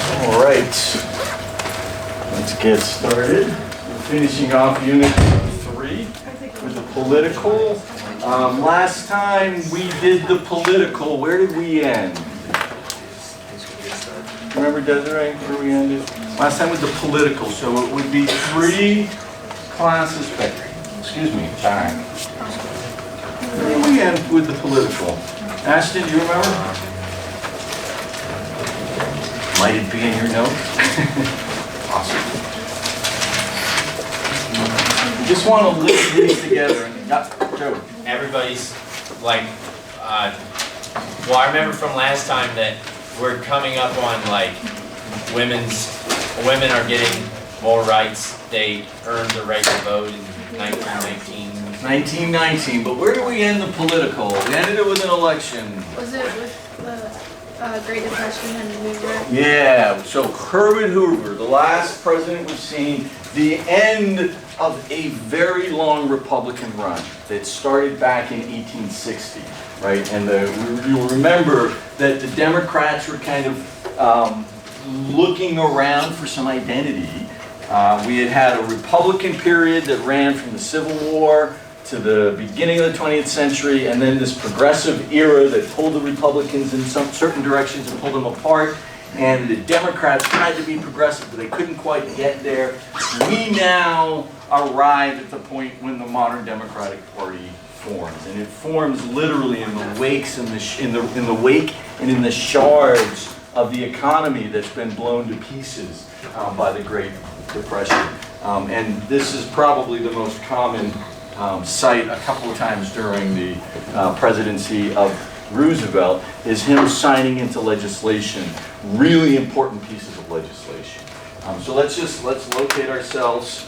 All right, let's get started. We're finishing off Unit 3 with the political. Last time we did the political, where did we end? Remember, Desiree, where we ended? Last time was the political, so it would be 3 classes back. Excuse me, back. Where did we end with the political? Ashton, do you remember? Might it be in your notes? Awesome. Just want to list these together. Joe. Everybody's like, well, I remember from last time that we're coming up on like women are getting more rights. They earned the right to vote in 1919. 1919, but where do we end the political? We ended it with an election. Was it with the Great Depression and Hoover? Yeah, so Herbert Hoover, the last president we've seen, the end of a very long Republican run that started back in 1860, right? And you'll remember that the Democrats were kind of looking around for some identity. We had a Republican period that ran from the Civil War to the beginning of the 20th century, and then this progressive era that pulled the Republicans in some certain directions and pulled them apart. And the Democrats tried to be progressive, but they couldn't quite get there. We now arrive at the point when the modern Democratic Party forms, and it forms literally in the wakes and in the wake and in the shards of the economy that's been blown to pieces by the Great Depression. And this is probably the most common sight a couple of times during the presidency of Roosevelt is him signing into legislation, really important pieces of legislation. So let's locate ourselves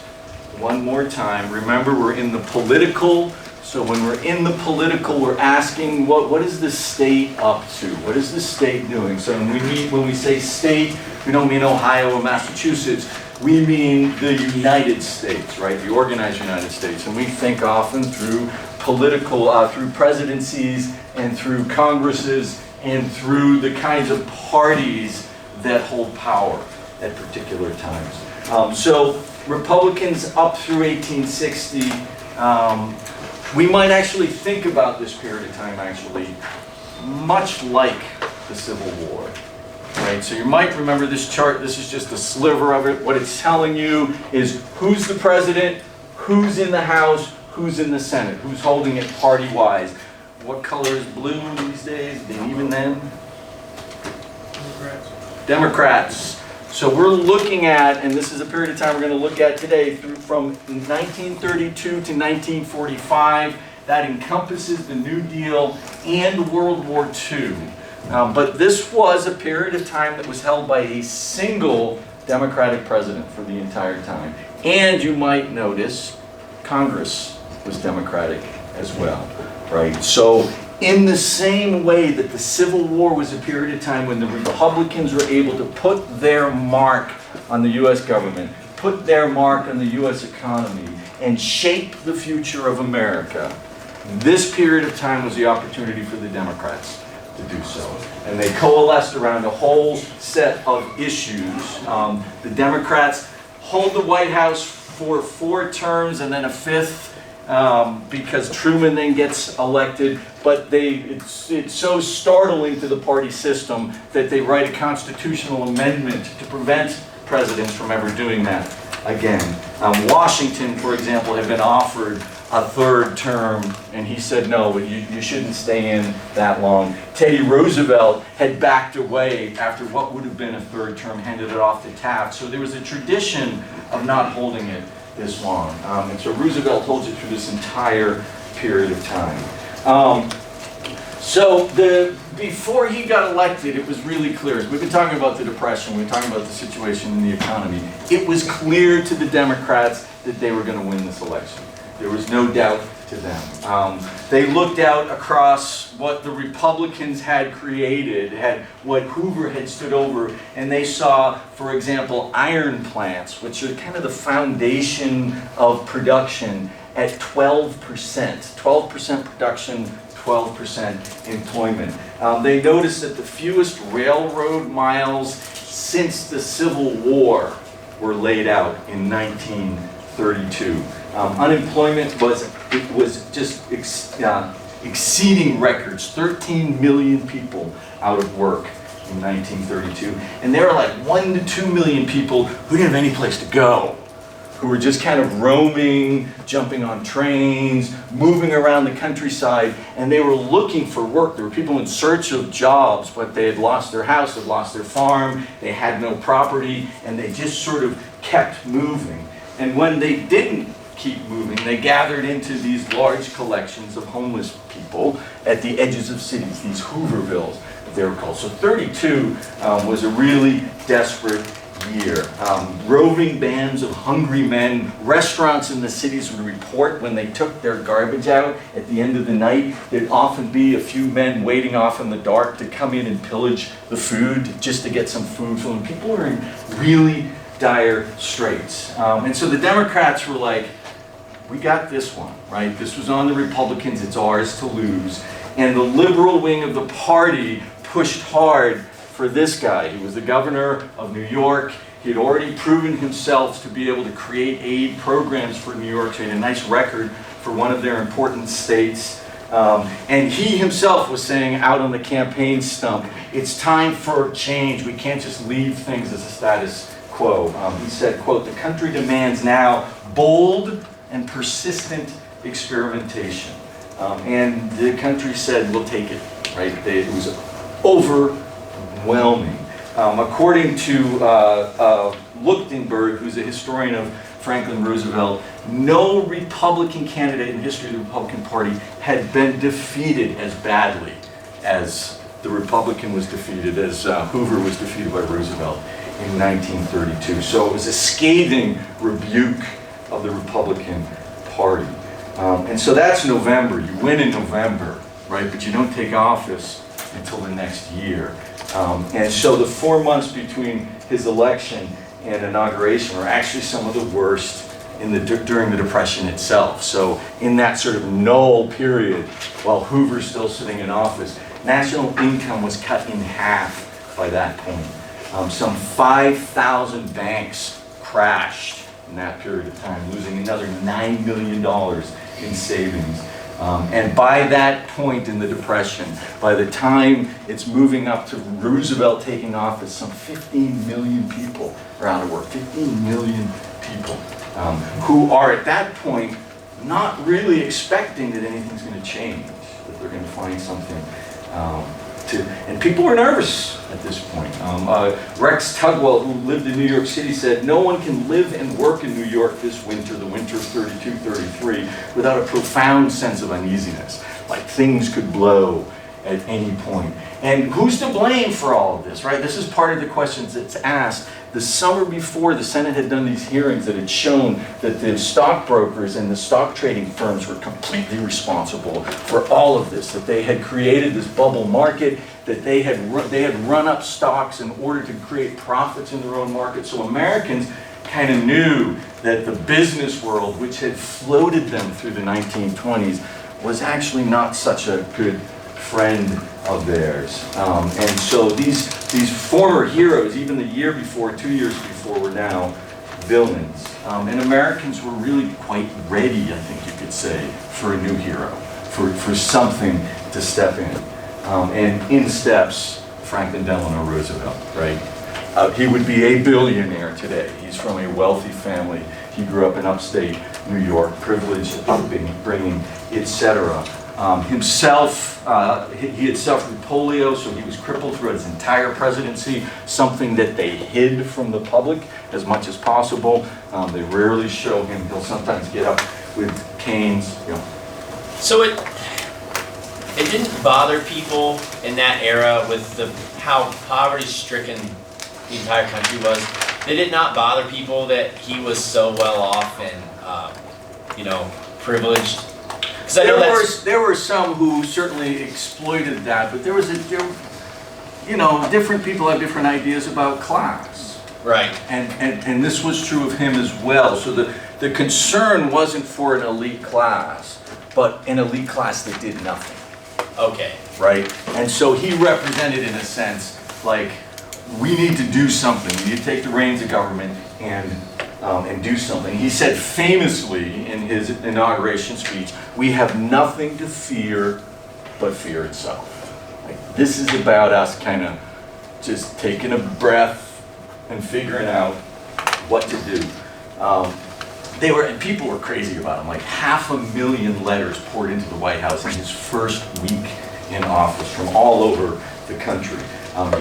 one more time. Remember, we're in the political. So when we're in the political, we're asking what is the state up to? What is the state doing? So when we say state, we don't mean Ohio or Massachusetts. We mean the United States, right? The organized United States. And we think often through political, through presidencies and through Congresses and through the kinds of parties that hold power at particular times. So Republicans up through 1860, we might actually think about this period of time actually much like the Civil War. Right, so you might remember this chart. This is just a sliver of it. What it's telling you is who's the president, who's in the House, who's in the Senate, who's holding it party-wise. What color is blue these days? And even then? Democrats. So we're looking at, and this is a period of time we're going to look at today, from 1932 to 1945. That encompasses the New Deal and World War II. But this was a period of time that was held by a single Democratic president for the entire time. And you might notice Congress was Democratic as well, right? So in the same way that the Civil War was a period of time when the Republicans were able to put their mark on the U.S. government, put their mark on the U.S. economy, and shape the future of America, this period of time was the opportunity for the Democrats to do so. And they coalesced around a whole set of issues. The Democrats hold the White House for 4 terms and then a 5th because Truman then gets elected. But it's so startling to the party system that they write a constitutional amendment to prevent presidents from ever doing that again. Washington, for example, had been offered a 3rd term, and he said, no, you shouldn't stay in that long. Teddy Roosevelt had backed away after what would have been a 3rd term, handed it off to Taft. So there was a tradition of not holding it this long. And so Roosevelt holds it through this entire period of time. Before he got elected, it was really clear. We've been talking about the Depression, we've been talking about the situation in the economy. It was clear to the Democrats that they were going to win this election. There was no doubt to them. They looked out across what the Republicans had created, what Hoover had stood over, and they saw, for example, iron plants, which are kind of the foundation of production, at 12%. 12% production, 12% employment. They noticed that the fewest railroad miles, since the Civil War were laid out in 1932. Unemployment was just exceeding records. 13 million people out of work in 1932. And there were like 1 to 2 million people who didn't have any place to go, who were just kind of roaming, jumping on trains, moving around the countryside, and they were looking for work. There were people in search of jobs, but they had lost their house, had lost their farm, they had no property, and they just sort of kept moving. And when they didn't keep moving, they gathered into these large collections of homeless people at the edges of cities, these Hoovervilles, they were called. So 32 was a really desperate year. Roving bands of hungry men, restaurants in the cities would report when they took their garbage out at the end of the night. There'd often be a few men waiting off in the dark to come in and pillage the food just to get some food for them. People were in really dire straits. And so the Democrats were like, we got this one, right? This was on the Republicans, it's ours to lose. And the liberal wing of the party pushed hard for this guy. He was the governor of New York. He had already proven himself to be able to create aid programs for New York, so he had a nice record for one of their important states. And he himself was saying out on the campaign stump, it's time for change. We can't just leave things as a status quo. He said, quote, the country demands now bold and persistent experimentation. And the country said, we'll take it, right? It was overwhelming. According to Luchtenberg, who's a historian of Franklin Roosevelt, no Republican candidate in the history of the Republican Party had been defeated as badly as the Republican was defeated, as Hoover was defeated by Roosevelt in 1932. So it was a scathing rebuke of the Republican Party. And so that's November. You win in November, right? But you don't take office until the next year. And so the 4 months between his election and inauguration were actually some of the worst during the Depression itself. So in that sort of null period, while Hoover's still sitting in office, national income was cut in half by that point. Some 5,000 banks crashed in that period of time, losing another $9 million in savings. And by that point in the Depression, by the time it's moving up to Roosevelt taking office, some 15 million people are out of work. 15 million people who are at that point not really expecting that anything's going to change, that they're going to find something and people were nervous at this point. Rex Tugwell, who lived in New York City, said, no one can live and work in New York this winter, the winter of 32, 33, without a profound sense of uneasiness, like things could blow at any point. And who's to blame for all of this, right? This is part of the questions that's asked. The summer before, the Senate had done these hearings that had shown that the stockbrokers and the stock trading firms were completely responsible for all of this, that they had created this bubble market, that they had run up stocks in order to create profits in their own market. So Americans kind of knew that the business world, which had floated them through the 1920s, was actually not such a good friend of theirs. And so these former heroes, even the year before, 2 years before, were now villains. And Americans were really quite ready, I think you could say, for a new hero, for something to step in. And in steps Franklin Delano Roosevelt, right? He would be a billionaire today. He's from a wealthy family. He grew up in upstate New York, privileged upbringing, etc. Himself, he had suffered polio, so he was crippled throughout his entire presidency, something that they hid from the public as much as possible. They rarely show him. He'll sometimes get up with canes. You know. So it didn't bother people in that era with how poverty-stricken the entire country was. Did it not bother people that he was so well off and privileged? Because I know there were some who certainly exploited that, but different people have different ideas about class. Right. And this was true of him as well. So the concern wasn't for an elite class, but an elite class that did nothing. Okay. Right? And so he represented, in a sense, like we need to do something. We need to take the reins of government and do something. He said famously in his inauguration speech, "We have nothing to fear but fear itself." Like, this is about us kind of just taking a breath and figuring out what to do. People were crazy about him. Like 500,000 letters poured into the White House in his first week in office from all over the country.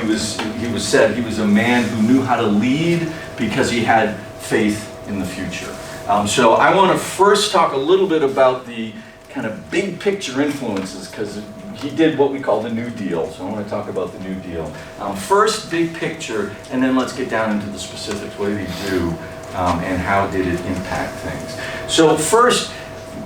He was said he was a man who knew how to lead because he had faith in the future. So I want to first talk a little bit about the kind of big picture influences, because he did what we call the New Deal. So I want to talk about the New Deal. First, big picture, and then let's get down into the specifics. What did he do, and how did it impact things? So first,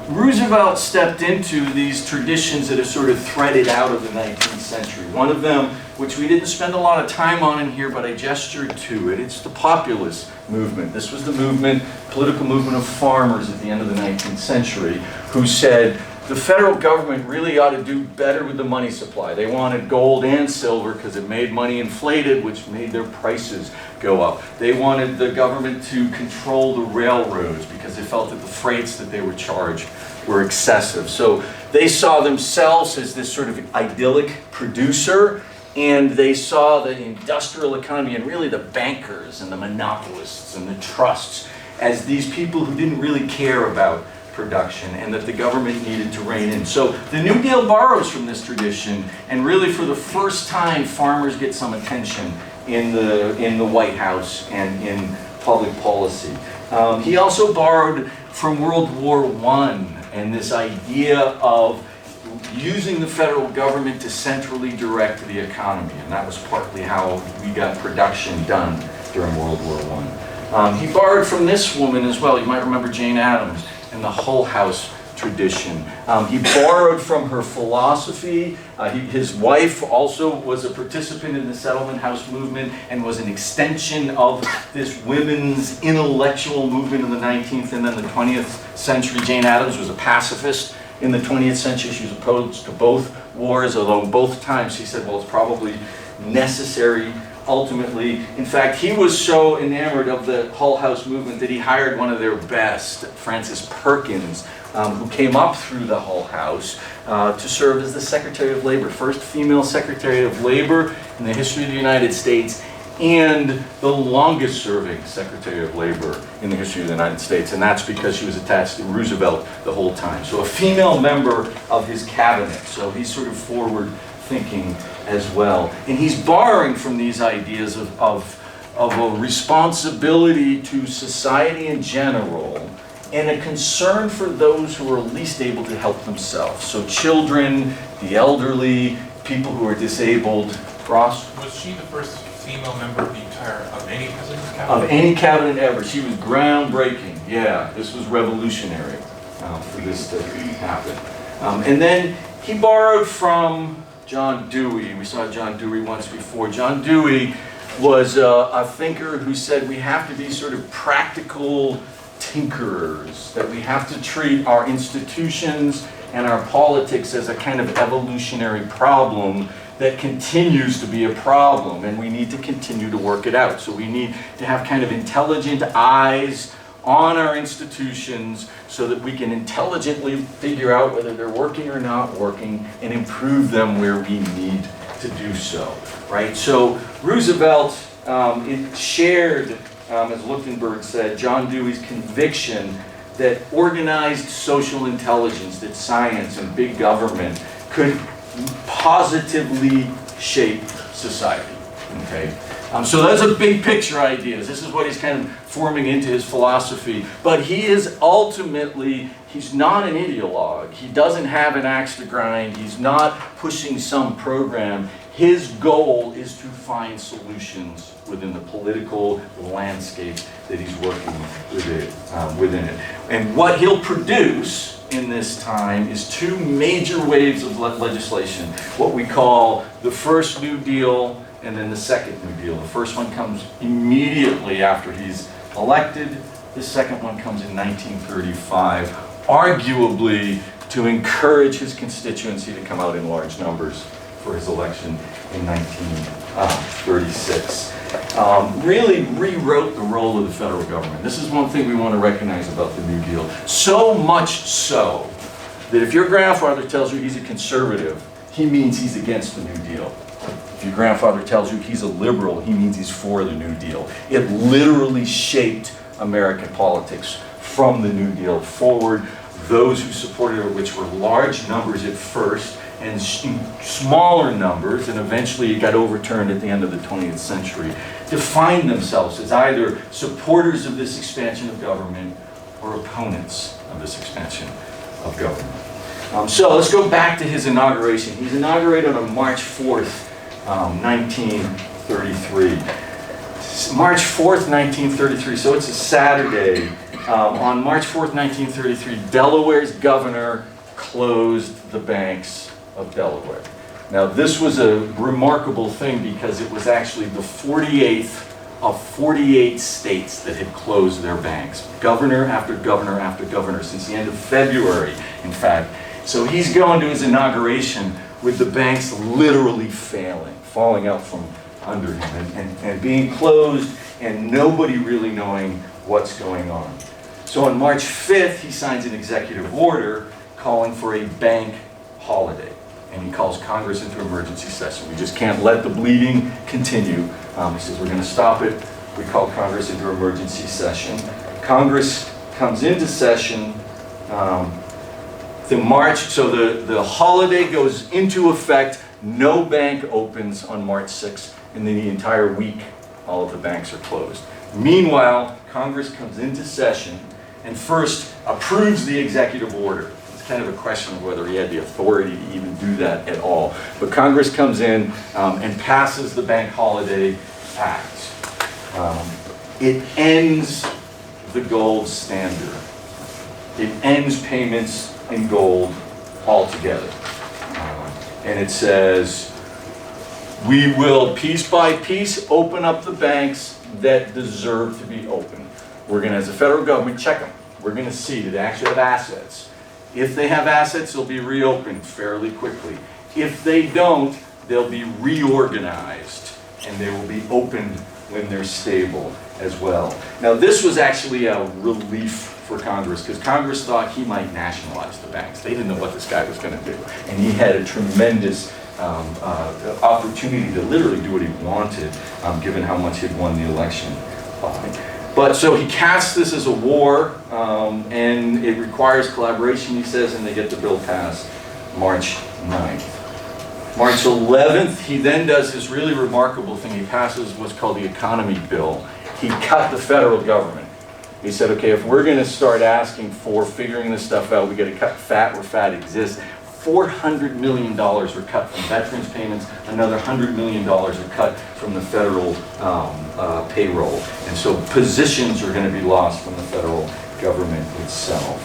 Roosevelt stepped into these traditions that are sort of threaded out of the 19th century. One of them, which we didn't spend a lot of time on in here, but I gestured to it, it's the populist movement. This was the movement, political movement of farmers at the end of the 19th century, who said the federal government really ought to do better with the money supply. They wanted gold and silver because it made money inflated, which made their prices go up. They wanted the government to control the railroads because they felt that the freights that they were charged were excessive. So they saw themselves as this sort of idyllic producer, and they saw the industrial economy and really the bankers and the monopolists and the trusts as these people who didn't really care about production, and that the government needed to rein in. So the New Deal borrows from this tradition, and really for the first time farmers get some attention in the White House and in public policy. He also borrowed from World War I and this idea of using the federal government to centrally direct the economy, and that was partly how we got production done during World War I. He borrowed from this woman as well. You might remember Jane Addams and the Hull House tradition. He borrowed from her philosophy. His wife also was a participant in the settlement house movement and was an extension of this women's intellectual movement in the 19th and then the 20th century. Jane Addams was a pacifist in the 20th century. She was opposed to both wars, although both times she said, well, it's probably necessary ultimately. In fact, he was so enamored of the Hull House movement that he hired one of their best, Frances Perkins, who came up through the Hull House to serve as the Secretary of Labor, first female Secretary of Labor in the history of the United States, and the longest serving Secretary of Labor in the history of the United States, and that's because she was attached to Roosevelt the whole time. So a female member of his cabinet, so he's sort of forward thinking as well. And he's borrowing from these ideas of a responsibility to society in general and a concern for those who are least able to help themselves. So children, the elderly, people who are disabled. Ross? Was she the first female member of any president's cabinet? Of any cabinet ever. She was groundbreaking. Yeah, this was revolutionary for this to happen. And then he borrowed from John Dewey. We saw John Dewey once before. John Dewey was a thinker who said we have to be sort of practical tinkerers, that we have to treat our institutions and our politics as a kind of evolutionary problem that continues to be a problem, and we need to continue to work it out. So we need to have kind of intelligent eyes on our institutions so that we can intelligently figure out whether they're working or not working and improve them where we need to do so, right? So Roosevelt shared, as Lichtenberg said, John Dewey's conviction that organized social intelligence, that science and big government could positively shape society, okay? So those are big picture ideas. This is what he's kind of forming into his philosophy. But he is ultimately, he's not an ideologue. He doesn't have an axe to grind. He's not pushing some program. His goal is to find solutions within the political landscape that he's working within it. And what he'll produce in this time is two major waves of legislation, what we call the first New Deal and then the second New Deal. The first one comes immediately after he's elected. The second one comes in 1935, arguably to encourage his constituency to come out in large numbers for his election in 36. Really rewrote the role of the federal government. This is one thing we want to recognize about the New Deal. So much so that if your grandfather tells you he's a conservative, he means he's against the New Deal. If your grandfather tells you he's a liberal, he means he's for the New Deal. It literally shaped American politics from the New Deal forward. Those who supported it, which were large numbers at first, and smaller numbers, and eventually it got overturned at the end of the 20th century, defined themselves as either supporters of this expansion of government or opponents of this expansion of government. So let's go back to his inauguration. He's inaugurated on March 4th, 1933. March 4th, 1933, so it's a Saturday. On March 4th, 1933, Delaware's governor closed the banks of Delaware. Now, this was a remarkable thing because it was actually the 48th of 48 states that had closed their banks. Governor after governor after governor since the end of February, in fact. So he's going to his inauguration with the banks literally falling out from under him and being closed and nobody really knowing what's going on. So on March 5th, he signs an executive order calling for a bank holiday. And he calls Congress into emergency session. We just can't let the bleeding continue. He says, we're going to stop it. We call Congress into emergency session. Congress comes into session. So the holiday goes into effect. No bank opens on March 6th. And then the entire week, all of the banks are closed. Meanwhile, Congress comes into session and first approves the executive order. It's kind of a question of whether he had the authority to even do that at all. But Congress comes in and passes the Bank Holiday Act. It ends the gold standard. It ends payments in gold altogether. And it says, we will piece by piece open up the banks that deserve to be open. We're going to, as a federal government, check them. We're going to see, do they actually have assets? If they have assets, they'll be reopened fairly quickly. If they don't, they'll be reorganized and they will be opened when they're stable as well. Now, this was actually a relief for Congress because Congress thought he might nationalize the banks. They didn't know what this guy was going to do. And he had a tremendous opportunity to literally do what he wanted, given how much he'd won the election by. But so he casts this as a war, and it requires collaboration, he says, and they get the bill passed March 9th. March 11th, he then does this really remarkable thing. He passes what's called the economy bill. He cut the federal government. He said, okay, if we're going to start asking for figuring this stuff out, we got to cut fat where fat exists. $400 million were cut from veterans payments. Another $100 million are cut from the federal payroll. And so positions are going to be lost from the federal government itself.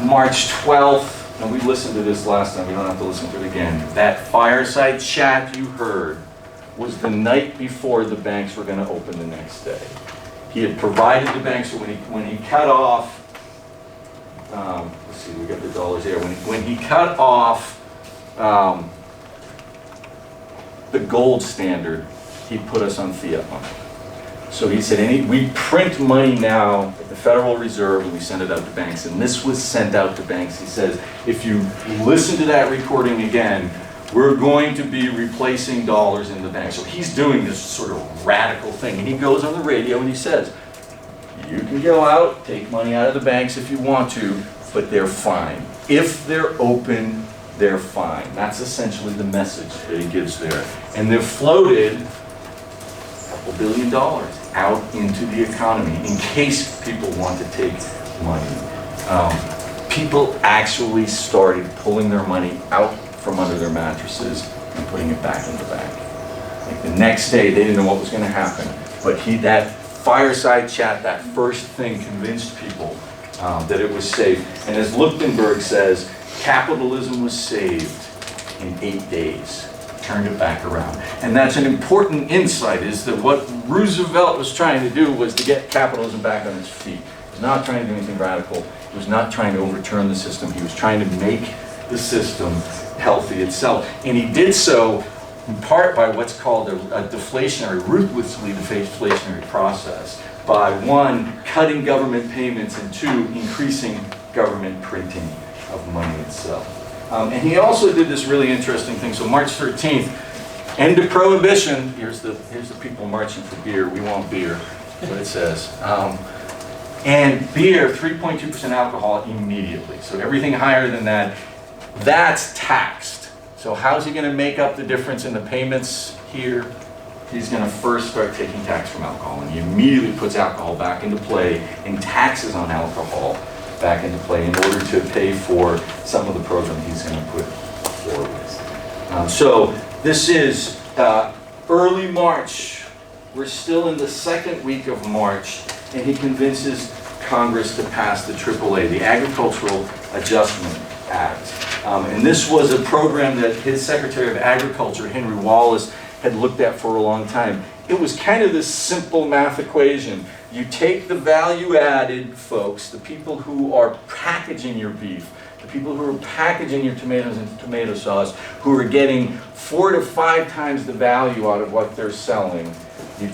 March 12th, and we listened to this last time, we don't have to listen to it again. That fireside chat you heard was the night before the banks were going to open the next day. He had provided the banks, so when he cut off, let's see, we got the dollars here. When he cut off the gold standard, he put us on fiat money. So he said, we print money now at the Federal Reserve and we send it out to banks. And this was sent out to banks. He says, if you listen to that recording again, we're going to be replacing dollars in the bank. So he's doing this sort of radical thing. And he goes on the radio and he says, you can go out, take money out of the banks if you want to, but they're fine. If they're open, they're fine. That's essentially the message that he gives there. And they've floated $2 billion out into the economy in case people want to take money. People actually started pulling their money out from under their mattresses and putting it back in the bank. Like the next day, they didn't know what was going to happen, but that fireside chat, that first thing convinced people that it was safe. And as Lichtenberg says, capitalism was saved in 8 days. Turned it back around. And that's an important insight, is that what Roosevelt was trying to do was to get capitalism back on its feet. He was not trying to do anything radical. He was not trying to overturn the system. He was trying to make the system healthy itself. And he did so in part by what's called a deflationary, ruthlessly deflationary process, by one, cutting government payments, and two, increasing government printing of money itself. And he also did this really interesting thing. So March 13th, end of prohibition. Here's the people marching for beer. We want beer, what it says. And beer, 3.2% alcohol immediately. So everything higher than that, that's taxed. So how's he going to make up the difference in the payments here? He's going to first start taking tax from alcohol, and he immediately puts alcohol back into play and taxes on alcohol back into play in order to pay for some of the program he's going to put forward. So this is early March. We're still in the second week of March, and he convinces Congress to pass the AAA, the Agricultural Adjustment Act. And this was a program that his Secretary of Agriculture, Henry Wallace, had looked at for a long time. It was kind of this simple math equation. You take the value-added folks, the people who are packaging your beef, the people who are packaging your tomatoes into tomato sauce, who are getting 4 to 5 times the value out of what they're selling. You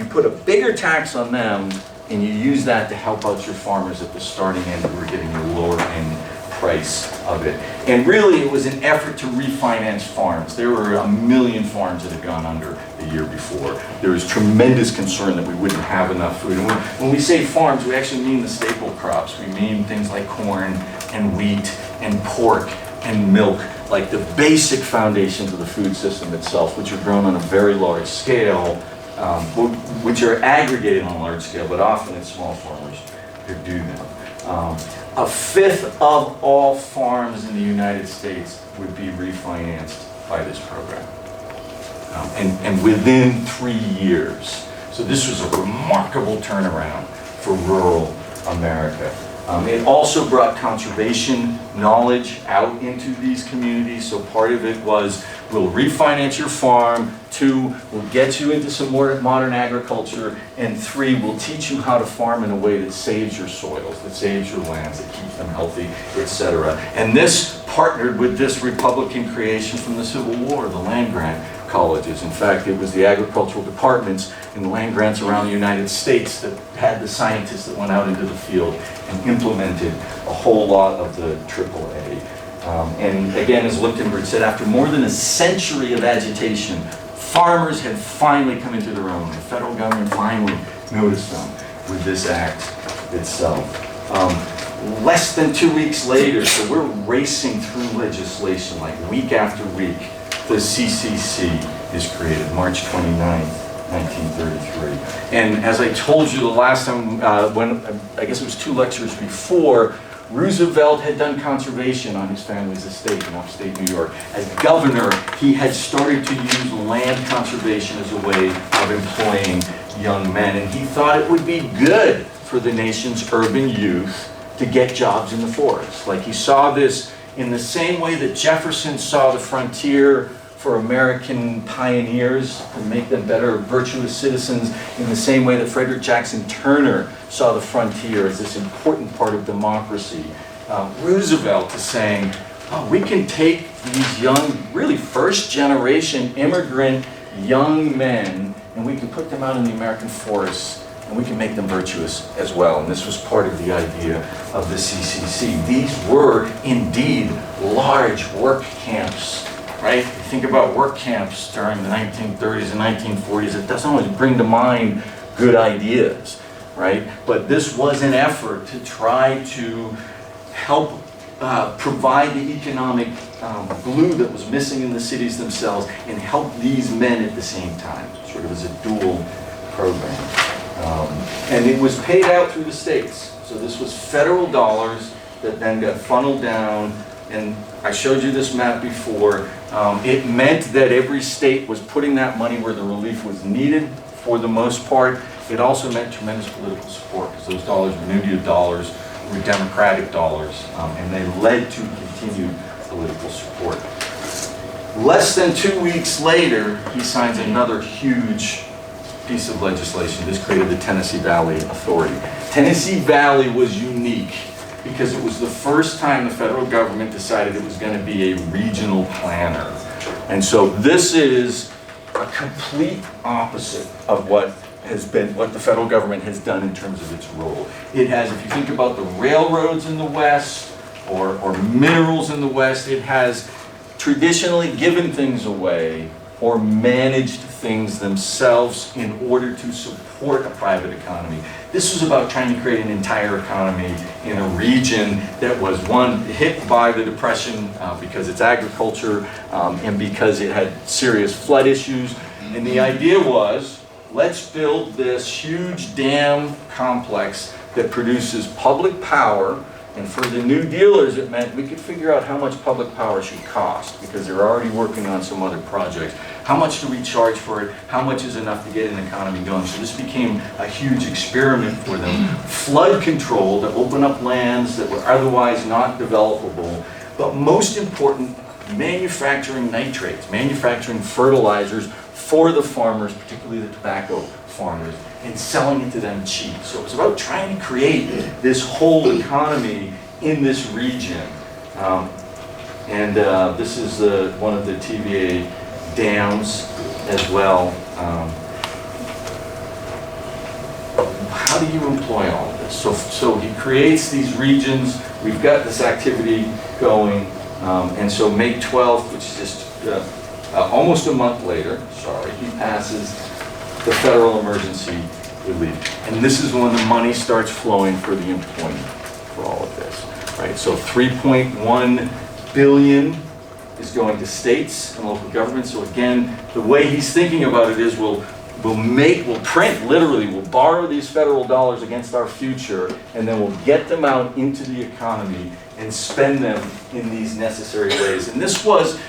put a bigger tax on them, and you use that to help out your farmers at the starting end who are getting the lower end price of it. And really, it was an effort to refinance farms. There were 1 million farms that had gone under the year before. There was tremendous concern that we wouldn't have enough food. And when we say farms, we actually mean the staple crops. We mean things like corn and wheat and pork and milk, like the basic foundations of the food system itself, which are grown on a very large scale, which are aggregated on a large scale, but often it's small farmers who do them. 1/5 of all farms in the United States would be refinanced by this program. And within 3 years. So this was a remarkable turnaround for rural America. It also brought conservation knowledge out into these communities. So part of it was, we'll refinance your farm. 2, we'll get you into some more modern agriculture. And 3, we'll teach you how to farm in a way that saves your soils, that saves your lands, that keeps them healthy, etc. And this partnered with this Republican creation from the Civil War, the land grant colleges. In fact, it was the agricultural departments and land grants around the United States that had the scientists that went out into the field and implemented a whole lot of the AAA. And again, as Lichtenberg said, after more than a century of agitation, farmers had finally come into their own. The federal government finally noticed them with this act itself. Less than 2 weeks later, so we're racing through legislation like week after week, the CCC is created, March 29th, 1933. And as I told you the last time, when I guess it was 2 lectures before, Roosevelt had done conservation on his family's estate in upstate New York. As governor, he had started to use land conservation as a way of employing young men. And he thought it would be good for the nation's urban youth to get jobs in the forest. Like, he saw this in the same way that Jefferson saw the frontier for American pioneers and make them better, virtuous citizens, in the same way that Frederick Jackson Turner saw the frontier as this important part of democracy. Roosevelt is saying, oh, we can take these young, really first-generation immigrant young men, and we can put them out in the American forests, and we can make them virtuous as well. And this was part of the idea of the CCC. These were indeed large work camps, right? You think about work camps during the 1930s and 1940s, it doesn't always bring to mind good ideas, right? But this was an effort to try to help provide the economic glue that was missing in the cities themselves and help these men at the same time, sort of as a dual program. And it was paid out through the states. So this was federal dollars that then got funneled down, and I showed you this map before. It meant that every state was putting that money where the relief was needed for the most part. It also meant tremendous political support, because those dollars were New Deal dollars, were Democratic dollars, and they led to continued political support. Less than 2 weeks later, he signs another huge piece of legislation. This created the Tennessee Valley Authority. Tennessee Valley was unique because it was the first time the federal government decided it was going to be a regional planner. And so this is a complete opposite of what the federal government has done in terms of its role. It has, if you think about the railroads in the West or minerals in the West, it has traditionally given things away or managed things themselves in order to support a private economy. This was about trying to create an entire economy in a region that was, one, hit by the Depression because it's agriculture and because it had serious flood issues. And the idea was, let's build this huge dam complex that produces public power. And for the New Dealers, it meant we could figure out how much public power should cost because they're already working on some other projects. How much do we charge for it? How much is enough to get an economy going? So this became a huge experiment for them. Flood control to open up lands that were otherwise not developable. But most important, manufacturing nitrates, manufacturing fertilizers for the farmers, particularly the tobacco farmers, and selling it to them cheap. So it was about trying to create this whole economy in this region. This is one of the TVA dams as well. How do you employ all of this? So he creates these regions. We've got this activity going. And so May 12th, which is just almost a month later, he passes the federal emergency relief. And this is when the money starts flowing for the employment for all of this, right? So 3.1 billion is going to states and local governments. So again, the way he's thinking about it is we'll print, literally, we'll borrow these federal dollars against our future, and then we'll get them out into the economy and spend them in these necessary ways. And this first,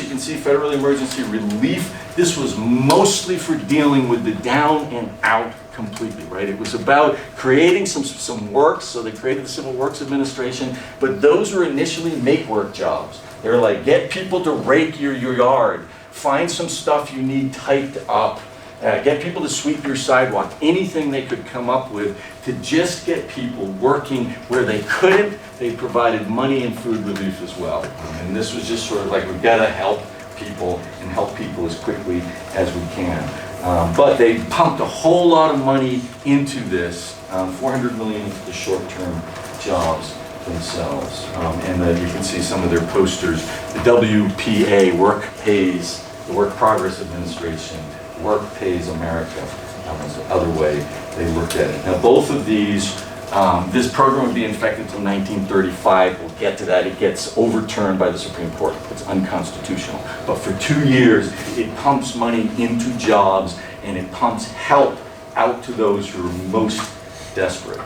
you can see federal emergency relief, this was mostly for dealing with the down and out completely, right? It was about creating some works, so they created the Civil Works Administration, but those were initially make-work jobs. They were like, get people to rake your yard, find some stuff you need typed up, get people to sweep your sidewalk, anything they could come up with to just get people working where they couldn't. They provided money and food relief as well. And this was just sort of like, we've got to help people and help people as quickly as we can. But they pumped a whole lot of money into this, 400 million into the short-term jobs themselves. You can see some of their posters. The WPA, Work Pays, the Work Progress Administration, Work Pays America was the other way they looked at it. Now both of these, this program would be in effect until 1935. We'll get to that. It gets overturned by the Supreme Court. It's unconstitutional. But for 2 years, it pumps money into jobs and it pumps help out to those who are most desperate.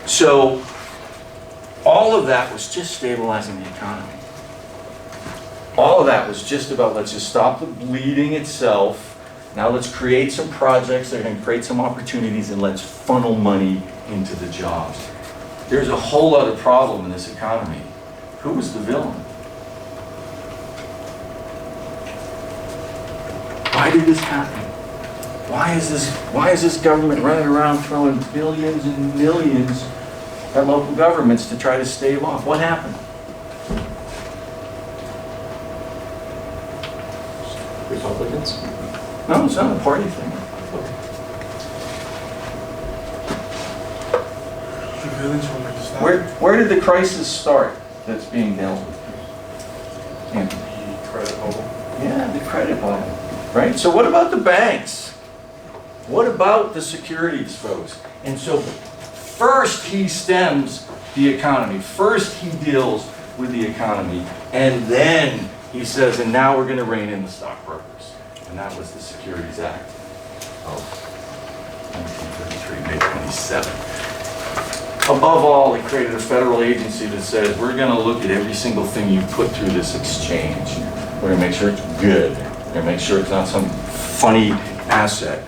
So all of that was just stabilizing the economy. All of that was just about, let's just stop the bleeding itself. Now let's create some projects that are going to create some opportunities, and let's funnel money into the jobs. There's a whole other problem in this economy. Who was the villain? Why did this happen? Why is this government running around throwing billions and millions at local governments to try to stave off? What happened? Republicans? No, it's not a party thing. The villains were like to stop Where did the crisis start that's being dealt with? Anthony? the credit bubble. Yeah, the credit bubble, right? So what about the banks? What about the securities folks? And so first he stems the economy. First he deals with the economy. And then he says, and now we're going to rein in the stockbrokers. And that was the Securities Act of 1933, May 27th. Above all, it created a federal agency that said, we're going to look at every single thing you put through this exchange. We're going to make sure it's good. We're going to make sure it's not some funny asset.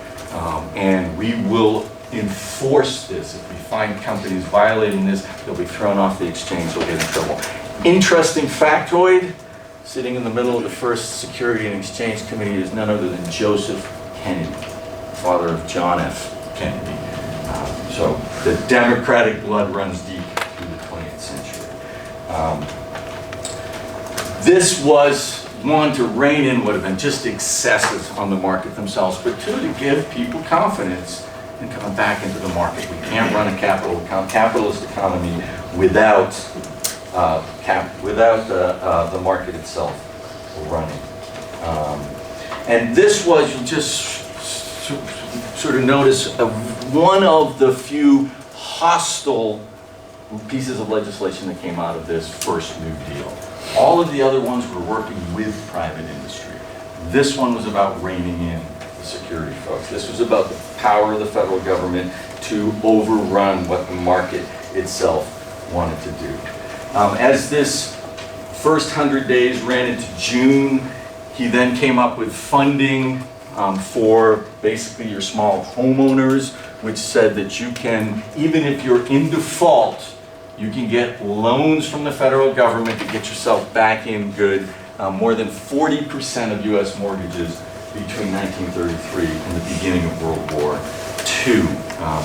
And we will enforce this. If we find companies violating this, they'll be thrown off the exchange, they'll get in trouble. Interesting factoid, sitting in the middle of the first Security and Exchange Committee is none other than Joseph Kennedy, father of John F. Kennedy. So the Democratic blood runs deep through the 20th century. This was one, to rein in what have been just excesses on the market themselves, but two, to give people confidence in coming back into the market. We can't run a capitalist economy without the market itself running. And this was, you just sort of notice, one of the few hostile pieces of legislation that came out of this first New Deal. All of the other ones were working with private industry. This one was about reining in the security folks. This was about the power of the federal government to overrun what the market itself wanted to do. As this first 100 days ran into June, he then came up with funding for basically your small homeowners, which said that you can, even if you're in default, you can get loans from the federal government to get yourself back in good. More than 40% of US mortgages between 1933 and the beginning of World War II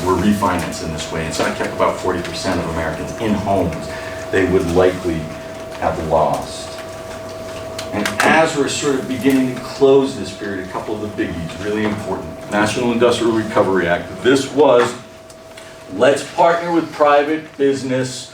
were refinanced in this way. And so I kept about 40% of Americans in homes they would likely have lost. And as we're sort of beginning to close this period, a couple of the biggies, really important. National Industrial Recovery Act. This was, let's partner with private business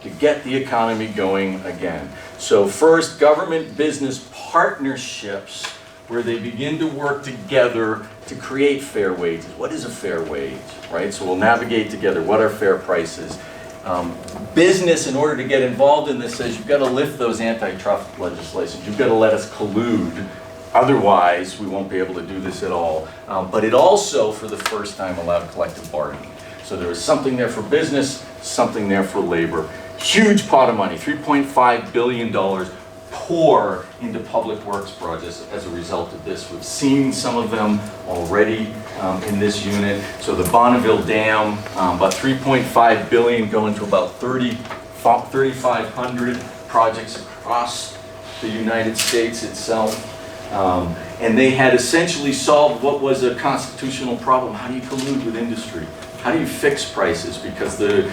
to get the economy going again. So first, government-business partnerships where they begin to work together to create fair wages. What is a fair wage, right? So we'll navigate together. What are fair prices? Business, in order to get involved in this, says you've got to lift those antitrust legislations. You've got to let us collude. Otherwise, we won't be able to do this at all. But it also, for the first time, allowed collective bargaining. So there was something there for business, something there for labor. Huge pot of money, $3.5 billion pour into public works projects as a result of this. We've seen some of them already in this unit. So the Bonneville Dam, about $3.5 billion going to about 3,500 projects across the United States itself. And they had essentially solved what was a constitutional problem. How do you collude with industry? How do you fix prices? Because the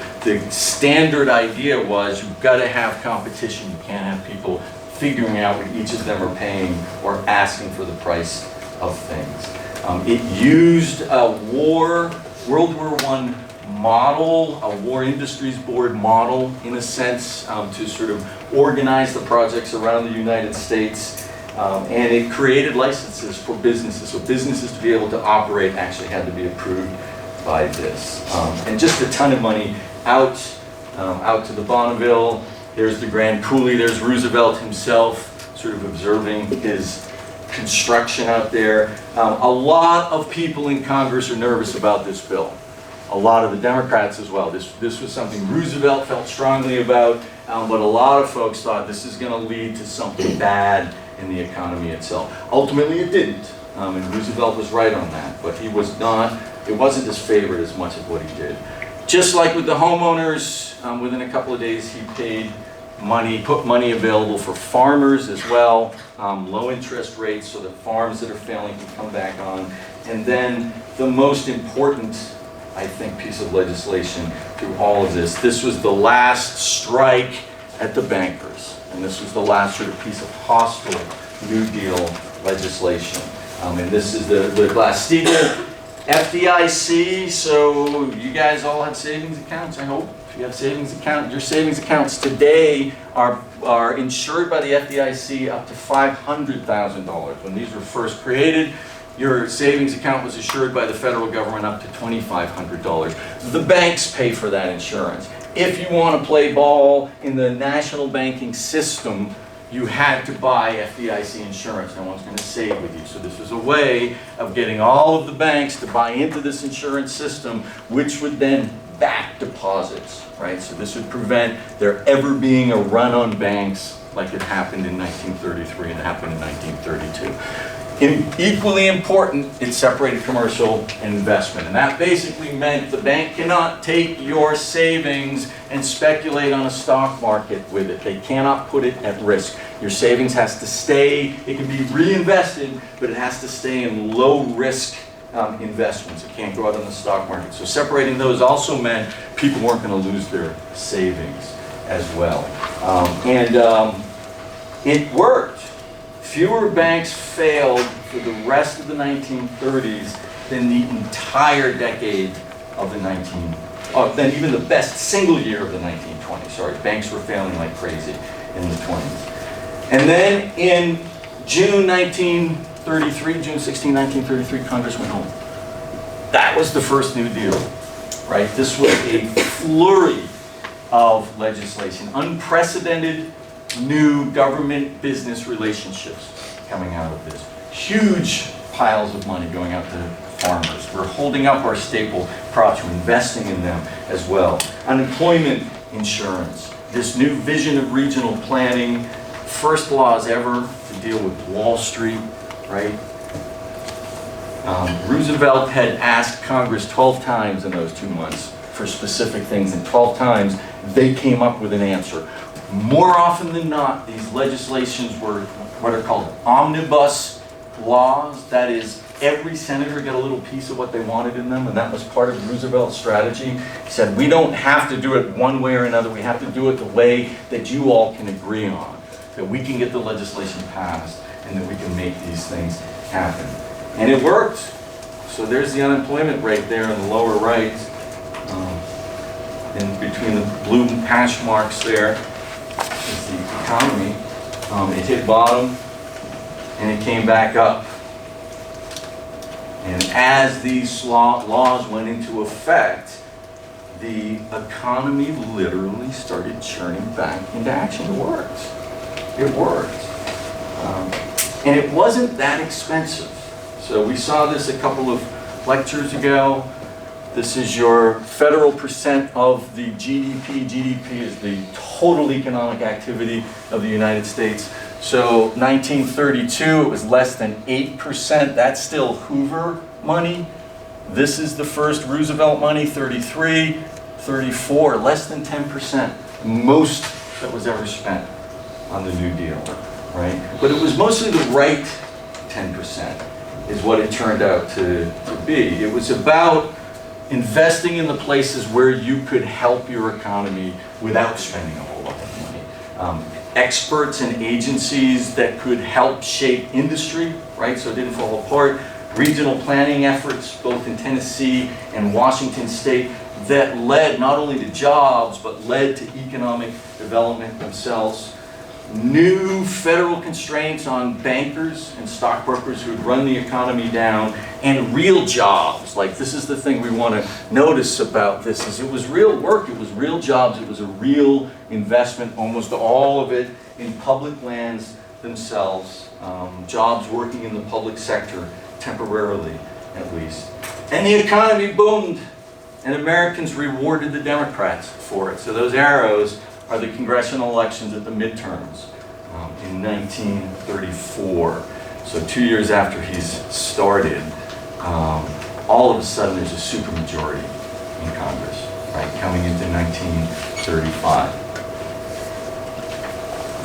standard idea was you've got to have competition. You can't have people figuring out what each of them are paying or asking for the price of things. It used a World War I model, a War Industries Board model, in a sense, to sort of organize the projects around the United States. And it created licenses for businesses. So businesses to be able to operate actually had to be approved by this. And just a ton of money out to the Bonneville. There's the Grand Coulee. There's Roosevelt himself sort of observing his construction out there. A lot of people in Congress are nervous about this bill. A lot of the Democrats as well. This was something Roosevelt felt strongly about, but a lot of folks thought this is going to lead to something bad in the economy itself. Ultimately, it didn't, and Roosevelt was right on that, but he was not, it wasn't his favorite as much as what he did. Just like with the homeowners, within a couple of days he paid money, put money available for farmers as well, low interest rates so that farms that are failing can come back on. And then the most important, I think, piece of legislation through all of this, this was the last strike at the bankers. And this was the last sort of piece of hostile New Deal legislation. And this is the Glass-Steagall FDIC. So you guys all have savings accounts, I hope. If you have savings account, your savings accounts today are insured by the FDIC up to $500,000. When these were first created, your savings account was insured by the federal government up to $2,500. The banks pay for that insurance. If you want to play ball in the national banking system, you had to buy FDIC insurance. No one's going to save with you. So this was a way of getting all of the banks to buy into this insurance system, which would then back deposits, right? So this would prevent there ever being a run on banks like it happened in 1933 and happened in 1932. Equally important, it separated commercial and investment. And that basically meant the bank cannot take your savings and speculate on a stock market with it. They cannot put it at risk. Your savings has to stay, it can be reinvested, but it has to stay in low risk investments. It can't go out on the stock market. So separating those also meant people weren't going to lose their savings as well. It worked. fewer banks failed for the rest of the 1930s than the entire decade of the than even the best single year of the 1920s. Sorry, banks were failing like crazy in the 20s. And then in June 1933, June 16, 1933, Congress went home. That was the first New Deal, right? This was a flurry of legislation, unprecedented new government-business relationships coming out of this. Huge piles of money going out to farmers. We're holding up our staple crops, we're investing in them as well. Unemployment insurance, this new vision of regional planning, first laws ever to deal with Wall Street, right? Roosevelt had asked Congress 12 times in those 2 months for specific things, and 12 times they came up with an answer. More often than not, these legislations were what are called omnibus laws. That is, every senator got a little piece of what they wanted in them, and that was part of Roosevelt's strategy. He said, we don't have to do it one way or another, we have to do it the way that you all can agree on, that we can get the legislation passed, and that we can make these things happen. And it worked. So there's the unemployment rate there in the lower right, in between the blue hash marks there is the economy. It hit bottom, and it came back up. And as these laws went into effect, the economy literally started churning back into action. It worked. It worked. And it wasn't that expensive. So we saw this a couple of lectures ago. This is your federal percent of the GDP. GDP is the total economic activity of the United States. So 1932, it was less than 8%. That's still Hoover money. This is the first Roosevelt money, 33, 34, less than 10%. Most that was ever spent on the New Deal, right? But it was mostly the right 10% is what it turned out to be. It was about investing in the places where you could help your economy without spending a whole lot of money. Experts and agencies that could help shape industry, right, so it didn't fall apart. Regional planning efforts, both in Tennessee and Washington State, that led not only to jobs, but led to economic development themselves. New federal constraints on bankers and stockbrokers who would run the economy down, and real jobs. Like, this is the thing we want to notice about this, is it was real work, it was real jobs, it was a real investment, almost all of it in public lands themselves, jobs working in the public sector, temporarily at least. And the economy boomed, and Americans rewarded the Democrats for it. So those arrows are the congressional elections at the midterms in 1934. So 2 years after he's started, all of a sudden there's a supermajority in Congress, right, coming into 1935.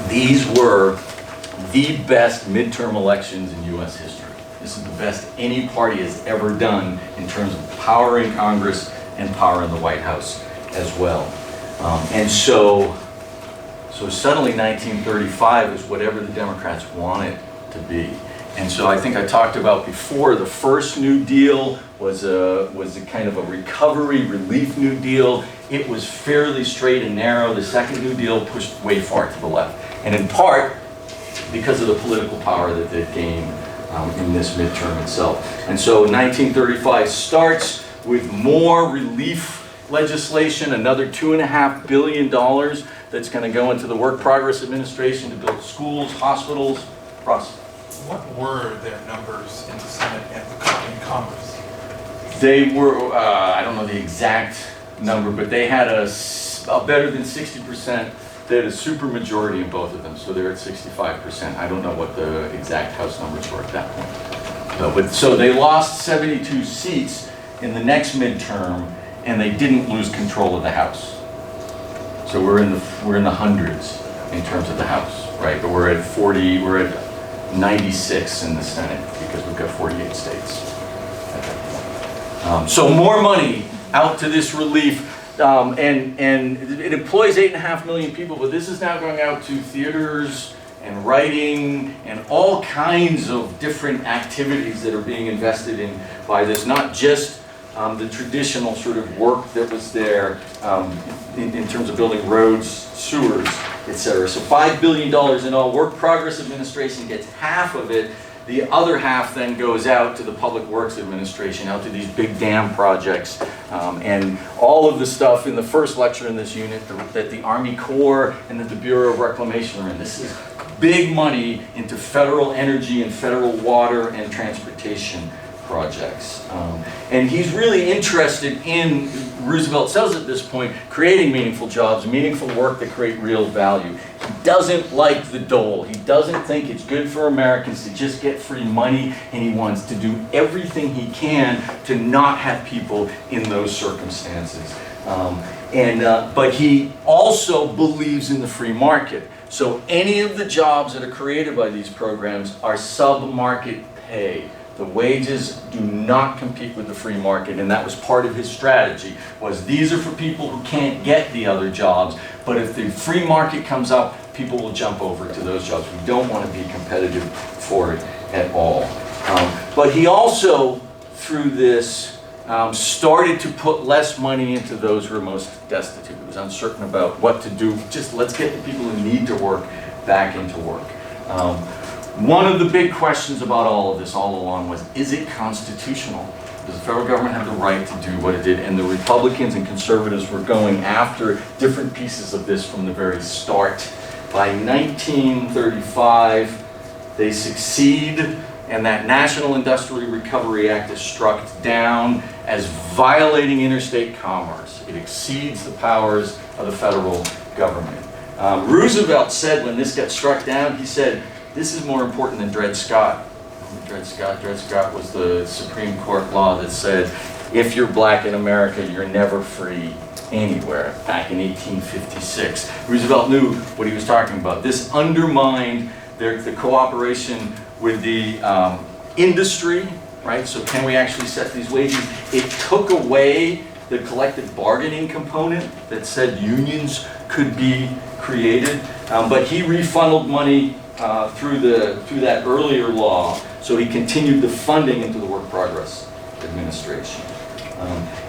These were the best midterm elections in U.S. history. This is the best any party has ever done in terms of power in Congress and power in the White House as well. And so suddenly 1935 is whatever the Democrats want it to be. And so I think I talked about before, the first New Deal was a kind of a recovery, relief New Deal. It was fairly straight and narrow. The second New Deal pushed way far to the left. And in part, because of the political power that they gained in this midterm itself. And so 1935 starts with more relief legislation, another $2.5 billion that's going to go into the Work Progress Administration to build schools, hospitals. Ross? What were their numbers in the Senate and in Congress? They were, I don't know the exact number, but they had a better than 60%. They had a supermajority in both of them, so they're at 65%. I don't know what the exact House numbers were at that point. But so they lost 72 seats in the next midterm, and they didn't lose control of the House. So we're in the hundreds in terms of the House, right? But we're at 96 in the Senate because we've got 48 states at that point. So more money out to this relief, and it employs 8.5 million people, but this is now going out to theaters and writing and all kinds of different activities that are being invested in by this, not just the traditional sort of work that was there in terms of building roads, sewers, etc. So $5 billion in all. Work Progress Administration gets half of it. The other half then goes out to the Public Works Administration, out to these big dam projects, and all of the stuff in the first lecture in this unit that the Army Corps and that the Bureau of Reclamation are in. This is big money into federal energy and federal water and transportation projects. And he's really interested in, Roosevelt says at this point, creating meaningful jobs, meaningful work that create real value. He doesn't like the dole. He doesn't think it's good for Americans to just get free money, and he wants to do everything he can to not have people in those circumstances. But he also believes in the free market. So any of the jobs that are created by these programs are sub-market pay. The wages do not compete with the free market, and that was part of his strategy, was these are for people who can't get the other jobs, but if the free market comes up, people will jump over to those jobs. We don't want to be competitive for it at all. But he also, through this, started to put less money into those who are most destitute. He was uncertain about what to do. Just let's get the people who need to work back into work. One of the big questions about all of this all along was, is it constitutional? Does the federal government have the right to do what it did? And the Republicans and conservatives were going after different pieces of this from the very start. By 1935, they succeed, and that National Industrial Recovery Act is struck down as violating interstate commerce. It exceeds the powers of the federal government. Roosevelt said when this got struck down, he said, this is more important than Dred Scott. Dred Scott was the Supreme Court law that said, if you're black in America, you're never free anywhere, back in 1856. Roosevelt knew what he was talking about. This undermined the cooperation with the industry, right? So can we actually set these wages? It took away the collective bargaining component that said unions could be created, but he refunneled money through that earlier law, so he continued the funding into the Work Progress Administration.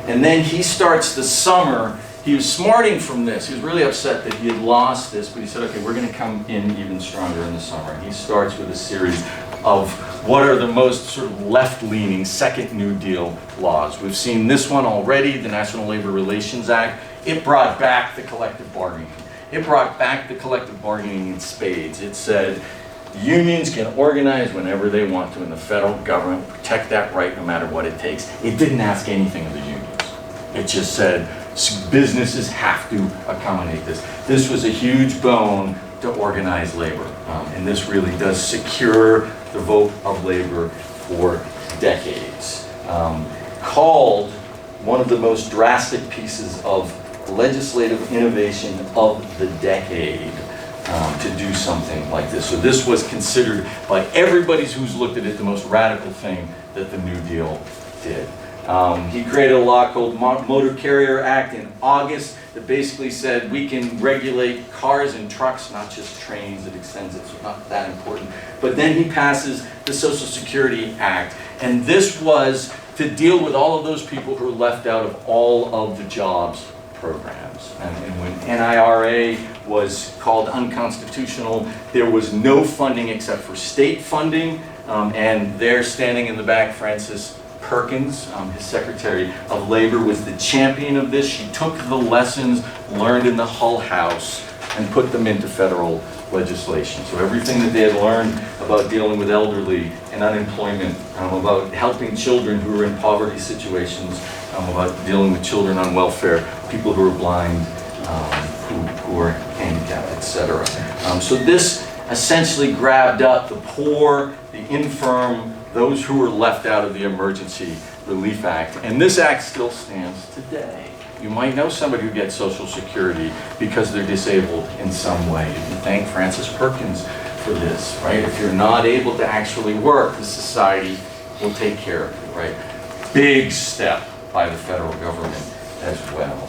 And then he starts the summer, he was smarting from this, he was really upset that he had lost this, but he said, okay, we're going to come in even stronger in the summer. And he starts with a series of what are the most sort of left-leaning Second New Deal laws. We've seen this one already, the National Labor Relations Act. It brought back the collective bargaining. It brought back the collective bargaining in spades. It said unions can organize whenever they want to, and the federal government will protect that right no matter what it takes. It didn't ask anything of the unions. It just said businesses have to accommodate this. This was a huge bone to organize labor, and this really does secure the vote of labor for decades. Called one of the most drastic pieces of legislative innovation of the decade to do something like this. So this was considered by everybody who's looked at it the most radical thing that the New Deal did. He created a law called Motor Carrier Act in August that basically said we can regulate cars and trucks, not just trains. It extends it, so not that important. But then he passes the Social Security Act, and this was to deal with all of those people who were left out of all of the jobs programs. And when NIRA was called unconstitutional, there was no funding except for state funding, and there standing in the back, Frances Perkins, his Secretary of Labor, was the champion of this. She took the lessons learned in the Hull House and put them into federal legislation. So everything that they had learned about dealing with elderly and unemployment, about helping children who were in poverty situations, about dealing with children on welfare, people who are blind, who are handicapped, etc. So this essentially grabbed up the poor, the infirm, those who were left out of the Emergency Relief Act. And this act still stands today. You might know somebody who gets Social Security because they're disabled in some way. You can thank Frances Perkins for this, right? If you're not able to actually work, the society will take care of you, right? Big step by the federal government as well.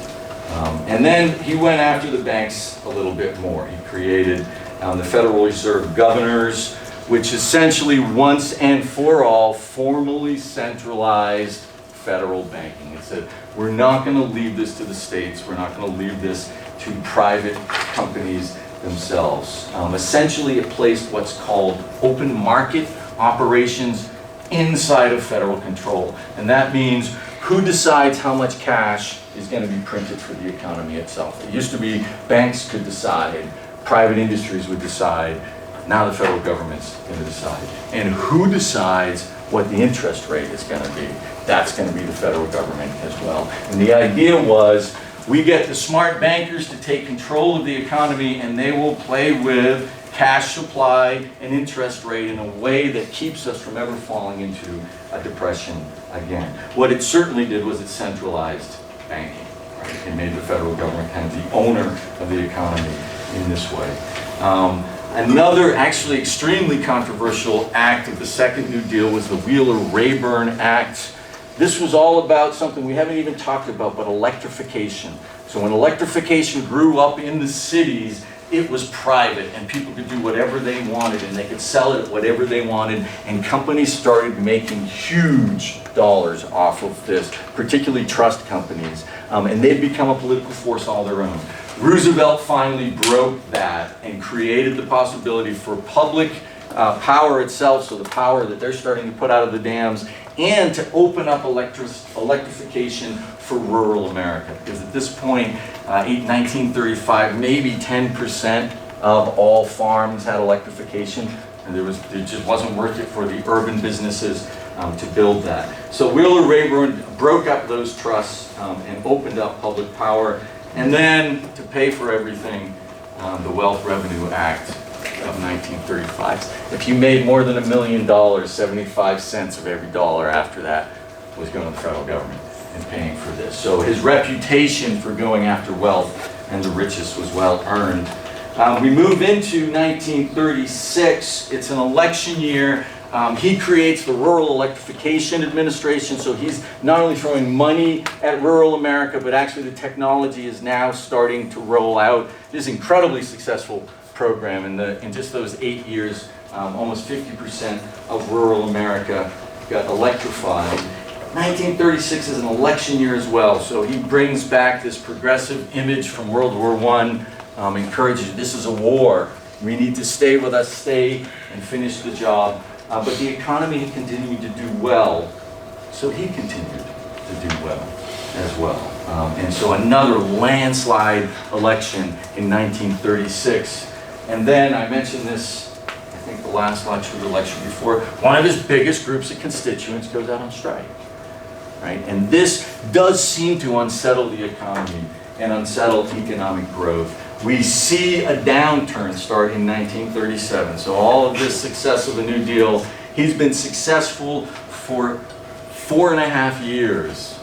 And then he went after the banks a little bit more. He created the Federal Reserve governors, which essentially once and for all formally centralized federal banking. It said, we're not going to leave this to the states, we're not going to leave this to private companies themselves. Essentially, it placed what's called open market operations inside of federal control. And that means who decides how much cash is going to be printed for the economy itself. It used to be banks could decide, private industries would decide. Now the federal government's going to decide. And who decides what the interest rate is going to be? That's going to be the federal government as well. And the idea was, we get the smart bankers to take control of the economy, and they will play with cash supply and interest rate in a way that keeps us from ever falling into a depression again. What it certainly did was it centralized banking. Right? It made the federal government kind of the owner of the economy in this way. Another actually extremely controversial act of the Second New Deal was the Wheeler-Rayburn Act. This was all about something we haven't even talked about, but electrification. So when electrification grew up in the cities, it was private, and people could do whatever they wanted, and they could sell it at whatever they wanted, and companies started making huge dollars off of this, particularly trust companies, and they've become a political force all their own. Roosevelt finally broke that and created the possibility for public power itself, so the power that they're starting to put out of the dams, and to open up electrification for rural America. Because at this point, in 1935, maybe 10% of all farms had electrification, and it just wasn't worth it for the urban businesses to build that. So Wheeler-Rayburn broke up those trusts and opened up public power. And then, to pay for everything, the Wealth Revenue Act of 1935. If you made more than $1 million, 75 cents of every dollar after that was going to the federal government and paying for this. So his reputation for going after wealth and the richest was well earned. We move into 1936. It's an election year. He creates the Rural Electrification Administration, so he's not only throwing money at rural America, but actually the technology is now starting to roll out. This incredibly successful program. In just those 8 years, almost 50% of rural America got electrified. 1936 is an election year as well, so he brings back this progressive image from World War I, encourages, this is a war. We need to stay with us, stay and finish the job. But the economy had continued to do well, so he continued to do well as well. And so another landslide election in 1936. And then I mentioned this, I think the last election before, one of his biggest groups of constituents goes out on strike. Right? And this does seem to unsettle the economy and unsettle economic growth. We see a downturn start in 1937. So all of this success of the New Deal, he's been successful for 4.5 years.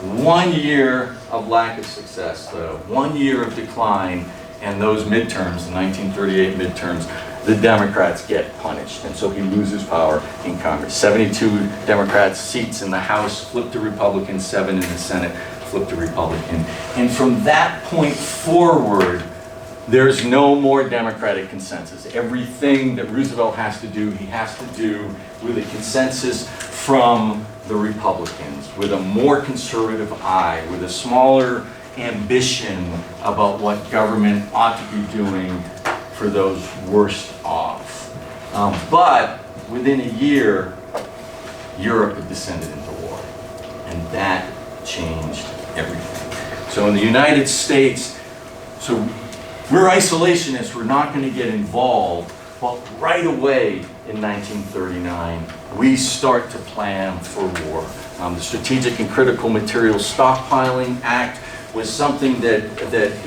1 year of lack of success, though. 1 year of decline, and those midterms, the 1938 midterms, the Democrats get punished, and so he loses power in Congress. 72 Democrats seats in the House flip to Republican, 7 in the Senate flip to Republican. And from that point forward, there's no more Democratic consensus. Everything that Roosevelt has to do, he has to do with a consensus from the Republicans, with a more conservative eye, with a smaller ambition about what government ought to be doing for those worst off. But within a year, Europe had descended into war, and that changed everything. So in the United States, so we're isolationists, we're not going to get involved, but right away in 1939, we start to plan for war. The Strategic and Critical Materials Stockpiling Act was something that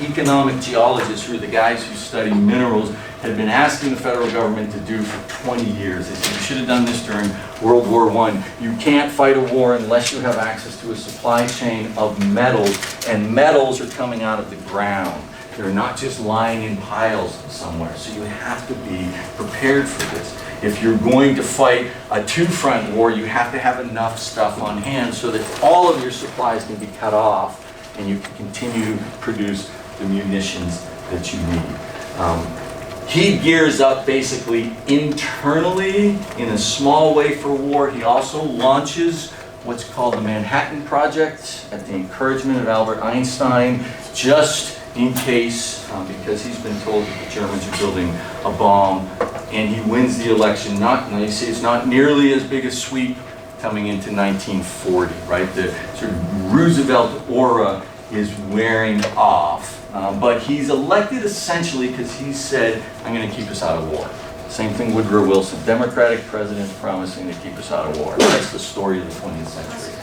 economic geologists, who are the guys who study minerals, had been asking the federal government to do for 20 years. They said, you should have done this during World War I. You can't fight a war unless you have access to a supply chain of metals, and metals are coming out of the ground. They're not just lying in piles somewhere, so you have to be prepared for this. If you're going to fight a two-front war, you have to have enough stuff on hand so that all of your supplies can be cut off and you can continue to produce the munitions that you need. He gears up basically internally in a small way for war. He also launches what's called the Manhattan Project at the encouragement of Albert Einstein, just in case, because he's been told that the Germans are building a bomb, and he wins the election. Now you see it's not nearly as big a sweep coming into 1940, right? The sort of Roosevelt aura is wearing off. But he's elected essentially because he said, I'm going to keep us out of war. Same thing Woodrow Wilson, Democratic president promising to keep us out of war. That's the story of the 20th century.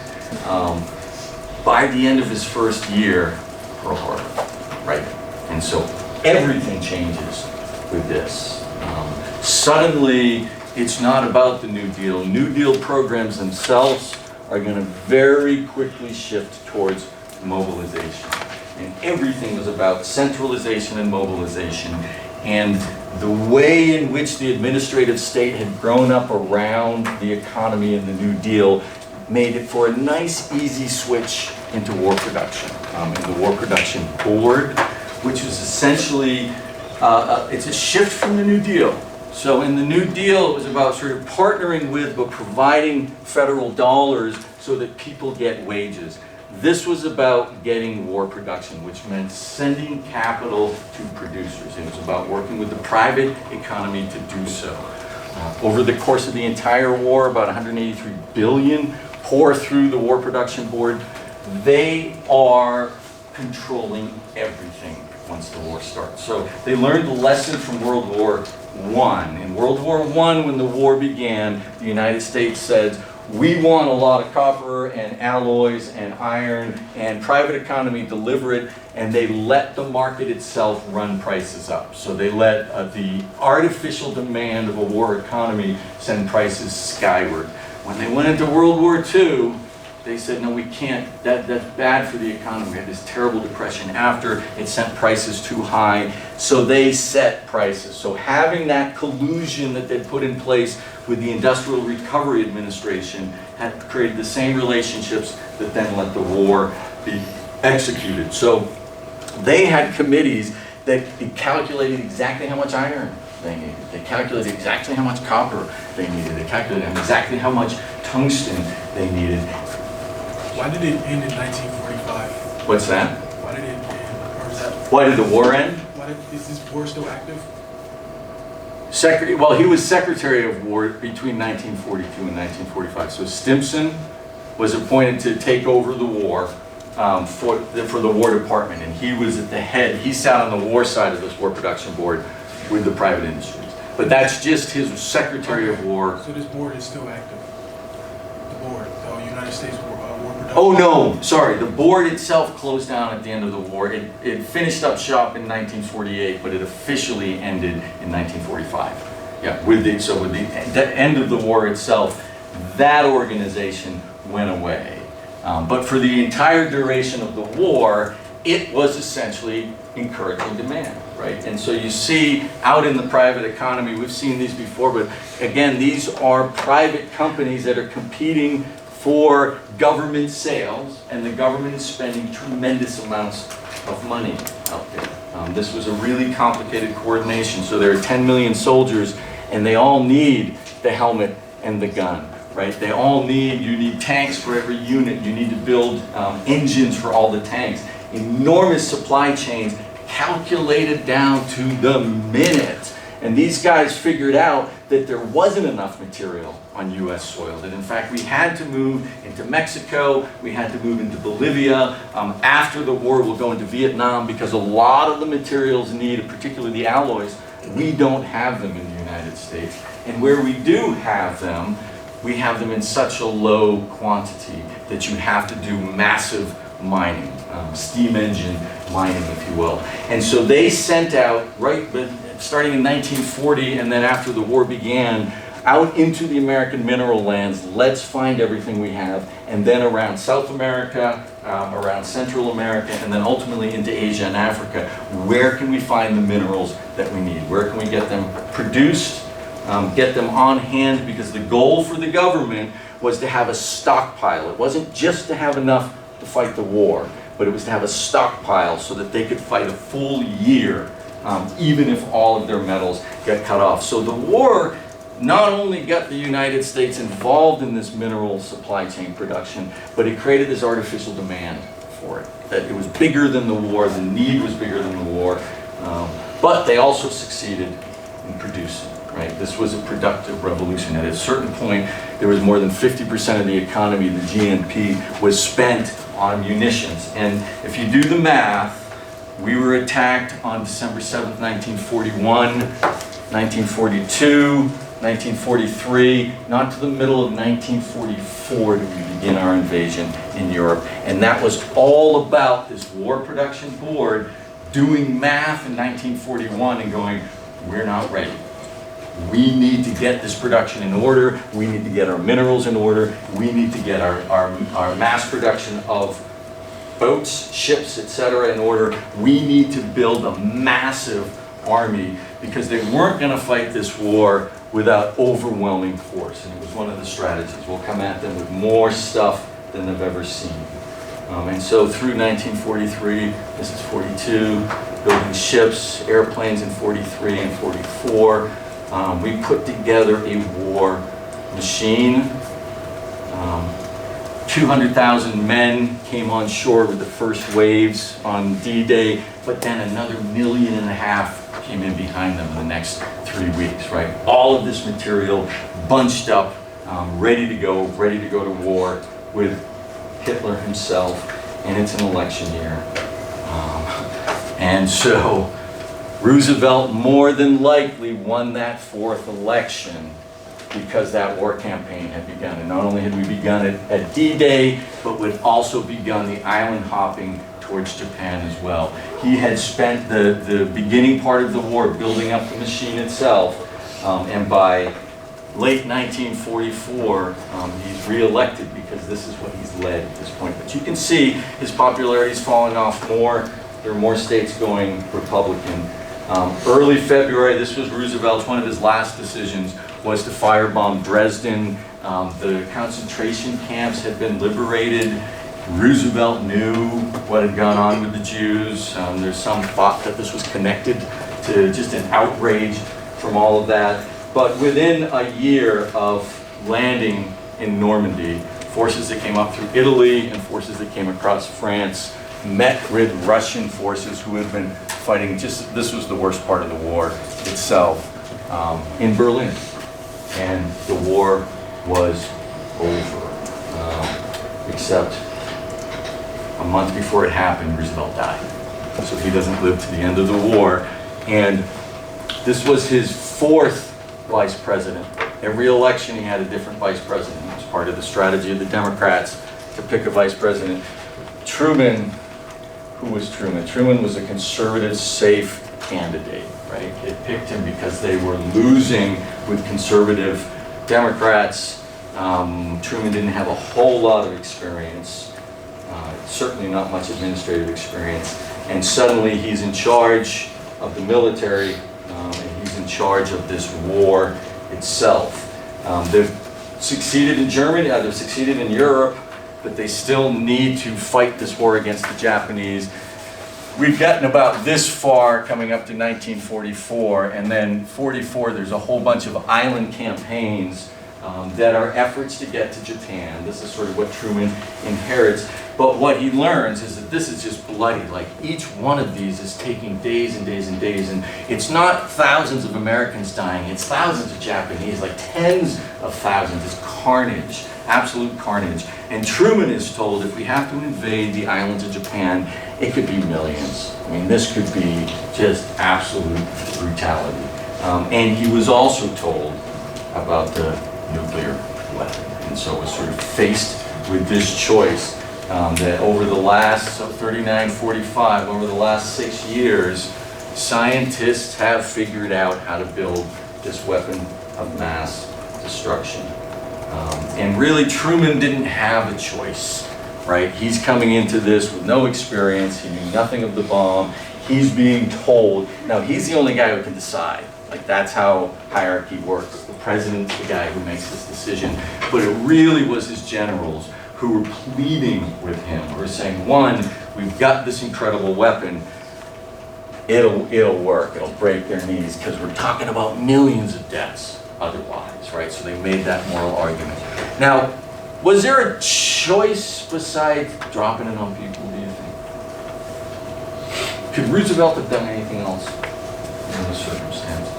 By the end of his first year, Pearl Harbor, right? And so everything changes with this. Suddenly, it's not about the New Deal. New Deal programs themselves are going to very quickly shift towards mobilization. And everything was about centralization and mobilization. And the way in which the administrative state had grown up around the economy and the New Deal made it for a nice, easy switch into war production. And the War Production Board, which was essentially, it's a shift from the New Deal. So in the New Deal, it was about sort of partnering with, but providing federal dollars so that people get wages. This was about getting war production, which meant sending capital to producers. It was about working with the private economy to do so. Over the course of the entire war, about 183 billion pour through the War Production Board. They are controlling everything once the war starts. So they learned the lesson from World War I. In World War I, when the war began, the United States said, we want a lot of copper and alloys and iron, and private economy deliver it, and they let the market itself run prices up. So they let the artificial demand of a war economy send prices skyward. When they went into World War II, they said, no, we can't, that's bad for the economy. We had this terrible depression after, it sent prices too high, so they set prices. So having that collusion that they put in place with the Industrial Recovery Administration had created the same relationships that then let the war be executed. So they had committees that calculated exactly how much iron they needed. They calculated exactly how much copper they needed. They calculated exactly how much tungsten they needed. Why did it end in 1945? What's that? Why did it end? Or is that, Why did the war end? is this war still active? Well, he was Secretary of War between 1942 and 1945. So Stimson was appointed to take over the war for the War Department, and he was at the head. He sat on the war side of this War Production Board with the private industries. But that's just his Secretary of War. So this board is still active? The board, the United States War Production? Oh no, sorry. The board itself closed down at the end of the war. It finished up shop in 1948, but it officially ended in 1945. Yeah, with the end of the war itself, that organization went away. But for the entire duration of the war, it was essentially encouraging demand, right? And so you see out in the private economy, we've seen these before, but again, these are private companies that are competing for government sales, and the government is spending tremendous amounts of money out there. This was a really complicated coordination. So there are 10 million soldiers, and they all need the helmet and the gun, right? They all need, you need tanks for every unit. You need to build engines for all the tanks. Enormous supply chains calculated down to the minute. And these guys figured out that there wasn't enough material on US soil, that in fact we had to move into Mexico, we had to move into Bolivia. After the war, we'll go into Vietnam, because a lot of the materials needed, particularly the alloys, we don't have them in the United States. And where we do have them, we have them in such a low quantity that you have to do massive mining, steam engine mining, if you will. And so they sent out, starting in 1940, and then after the war began, out into the American mineral lands, let's find everything we have, and then around South America, around Central America, and then ultimately into Asia and Africa, where can we find the minerals that we need? Where can we get them produced, get them on hand? Because the goal for the government was to have a stockpile. It wasn't just to have enough to fight the war, but it was to have a stockpile so that they could fight a full year even if all of their metals get cut off. So the war not only got the United States involved in this mineral supply chain production, but it created this artificial demand for it. That it was bigger than the war, the need was bigger than the war, but they also succeeded in producing, right? This was a productive revolution. At a certain point, there was more than 50% of the economy, the GNP, was spent on munitions. And if you do the math, we were attacked on December 7th, 1941, 1942, 1943, not to the middle of 1944 did we begin our invasion in Europe. And that was all about this War Production Board doing math in 1941 and going, we're not ready. We need to get this production in order. We need to get our minerals in order. We need to get our mass production of boats, ships, etc. in order. We need to build a massive army because they weren't going to fight this war without overwhelming force. And it was one of the strategies. We'll come at them with more stuff than they've ever seen. And so through 1943, this is 42, building ships, airplanes in 43 and 44, we put together a war machine. 200,000 men came on shore with the first waves on D-Day, but then another 1.5 million came in behind them in the next 3 weeks, right? All of this material bunched up, ready to go to war with Hitler himself, and it's an election year. And so Roosevelt more than likely won that fourth election because that war campaign had begun. And not only had we begun it at D-Day, but we'd also begun the island hopping towards Japan as well. He had spent the beginning part of the war building up the machine itself, and by late 1944, he's re-elected because this is what he's led at this point. But you can see his popularity's falling off more. There are more states going Republican. Early February, this was Roosevelt's, one of his last decisions was to firebomb Dresden. The concentration camps had been liberated. Roosevelt knew what had gone on with the Jews. There's some thought that this was connected to just an outrage from all of that. But within a year of landing in Normandy, forces that came up through Italy and forces that came across France met with Russian forces who had been fighting, this was the worst part of the war itself, in Berlin. And the war was over, except a month before it happened, Roosevelt died. So he doesn't live to the end of the war. And this was his fourth vice president. Every election he had a different vice president. It was part of the strategy of the Democrats to pick a vice president. Truman, who was Truman? Truman was a conservative, safe candidate, right? It picked him because they were losing with conservative Democrats. Truman didn't have a whole lot of experience, certainly not much administrative experience, and suddenly he's in charge of the military, and he's in charge of this war itself. They've succeeded in Germany, they've succeeded in Europe, but they still need to fight this war against the Japanese. We've gotten about this far coming up to 1944, and then 44, there's a whole bunch of island campaigns that are efforts to get to Japan. This is sort of what Truman inherits. But what he learns is that this is just bloody. Like each one of these is taking days and days and days, and it's not thousands of Americans dying, it's thousands of Japanese, like tens of thousands. It's carnage, absolute carnage. And Truman is told if we have to invade the islands of Japan, it could be millions. I mean, this could be just absolute brutality. And he was also told about the nuclear weapon. And so was sort of faced with this choice that over the last, 39, 45, over the last 6 years, scientists have figured out how to build this weapon of mass destruction. And really, Truman didn't have a choice, right? He's coming into this with no experience. He knew nothing of the bomb. He's being told. Now, he's the only guy who can decide. Like, that's how hierarchy works. The president's the guy who makes this decision. But it really was his generals who were pleading with him, who were saying, one, we've got this incredible weapon. it'll work, it'll break their knees, because we're talking about millions of deaths otherwise, right? So they made that moral argument. Now, was there a choice besides dropping it on people, do you think? Could Roosevelt have done anything else in those circumstances?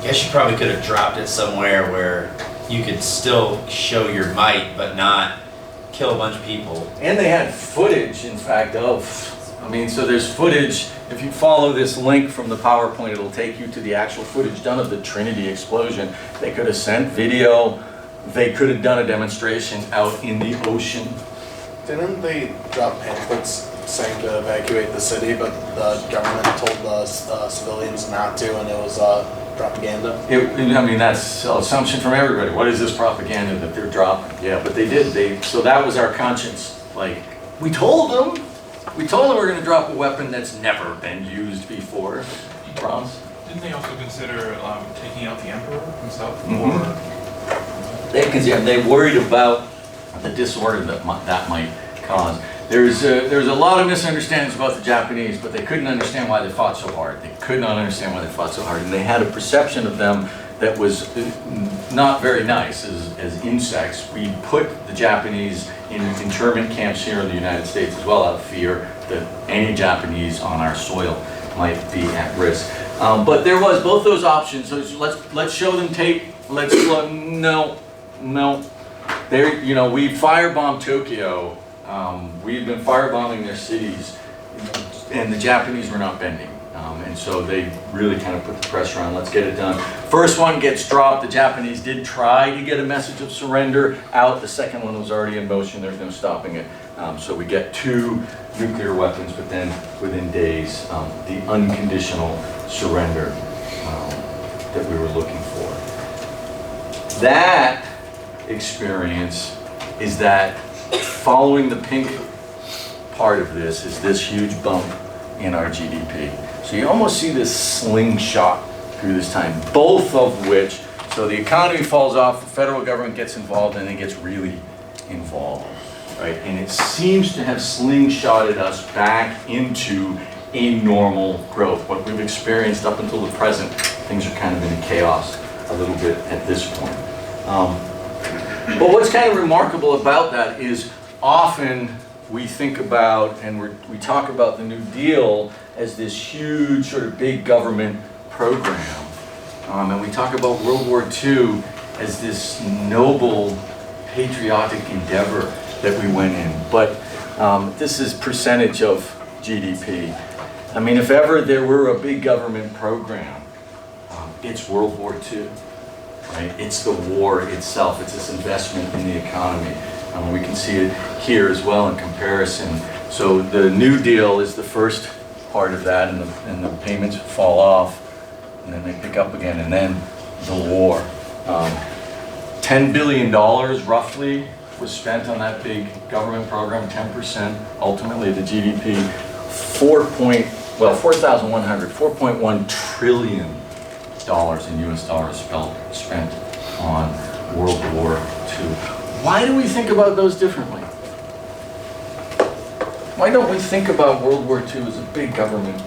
Guess you probably could have dropped it somewhere where you could still show your might, but not kill a bunch of people. And they had footage, in fact, so there's footage. If you follow this link from the PowerPoint, it'll take you to the actual footage done of the Trinity explosion. They could have sent video. They could have done a demonstration out in the ocean. Didn't they drop pamphlets saying to evacuate the city, but the government told the civilians not to, and it was propaganda? That's an assumption from everybody. What is this propaganda that they're dropping? Yeah, but they did. So that was our conscience. Like, we told them we're going to drop a weapon that's never been used before. Bronze? Didn't they also consider taking out the emperor himself? They worried about the disorder that might cause. There's a lot of misunderstandings about the Japanese, but they couldn't understand why they fought so hard. They could not understand why they fought so hard, and they had a perception of them that was not very nice as insects. We put the Japanese in internment camps here in the United States as well, out of fear that any Japanese on our soil might be at risk. But there was both those options. So let's show them tape. No. We firebombed Tokyo. We've been firebombing their cities, and the Japanese were not bending. And so they really kind of put the pressure on, let's get it done. First one gets dropped. The Japanese did try to get a message of surrender out. The second one was already in motion. There's no stopping it. So we get 2 nuclear weapons, but then within days, the unconditional surrender that we were looking for. That experience is that following the pink part of this is this huge bump in our GDP. So you almost see this slingshot through this time, both of which, so the economy falls off, the federal government gets involved, and it gets really involved, right? And it seems to have slingshotted us back into a normal growth. What we've experienced up until the present, things are kind of in chaos a little bit at this point. But what's kind of remarkable about that is often we think about and we talk about the New Deal as this huge sort of big government program. And we talk about World War II as this noble patriotic endeavor that we went in. But this is percentage of GDP. If ever there were a big government program, it's World War II. Right? It's the war itself. It's this investment in the economy. We can see it here as well in comparison. So the New Deal is the first part of that, and the payments fall off, and then they pick up again, and then the war. $10 billion roughly was spent on that big government program, 10% ultimately the GDP. 4.1 trillion in US dollars spent on World War II. Why do we think about those differently? Why don't we think about World War II as a big government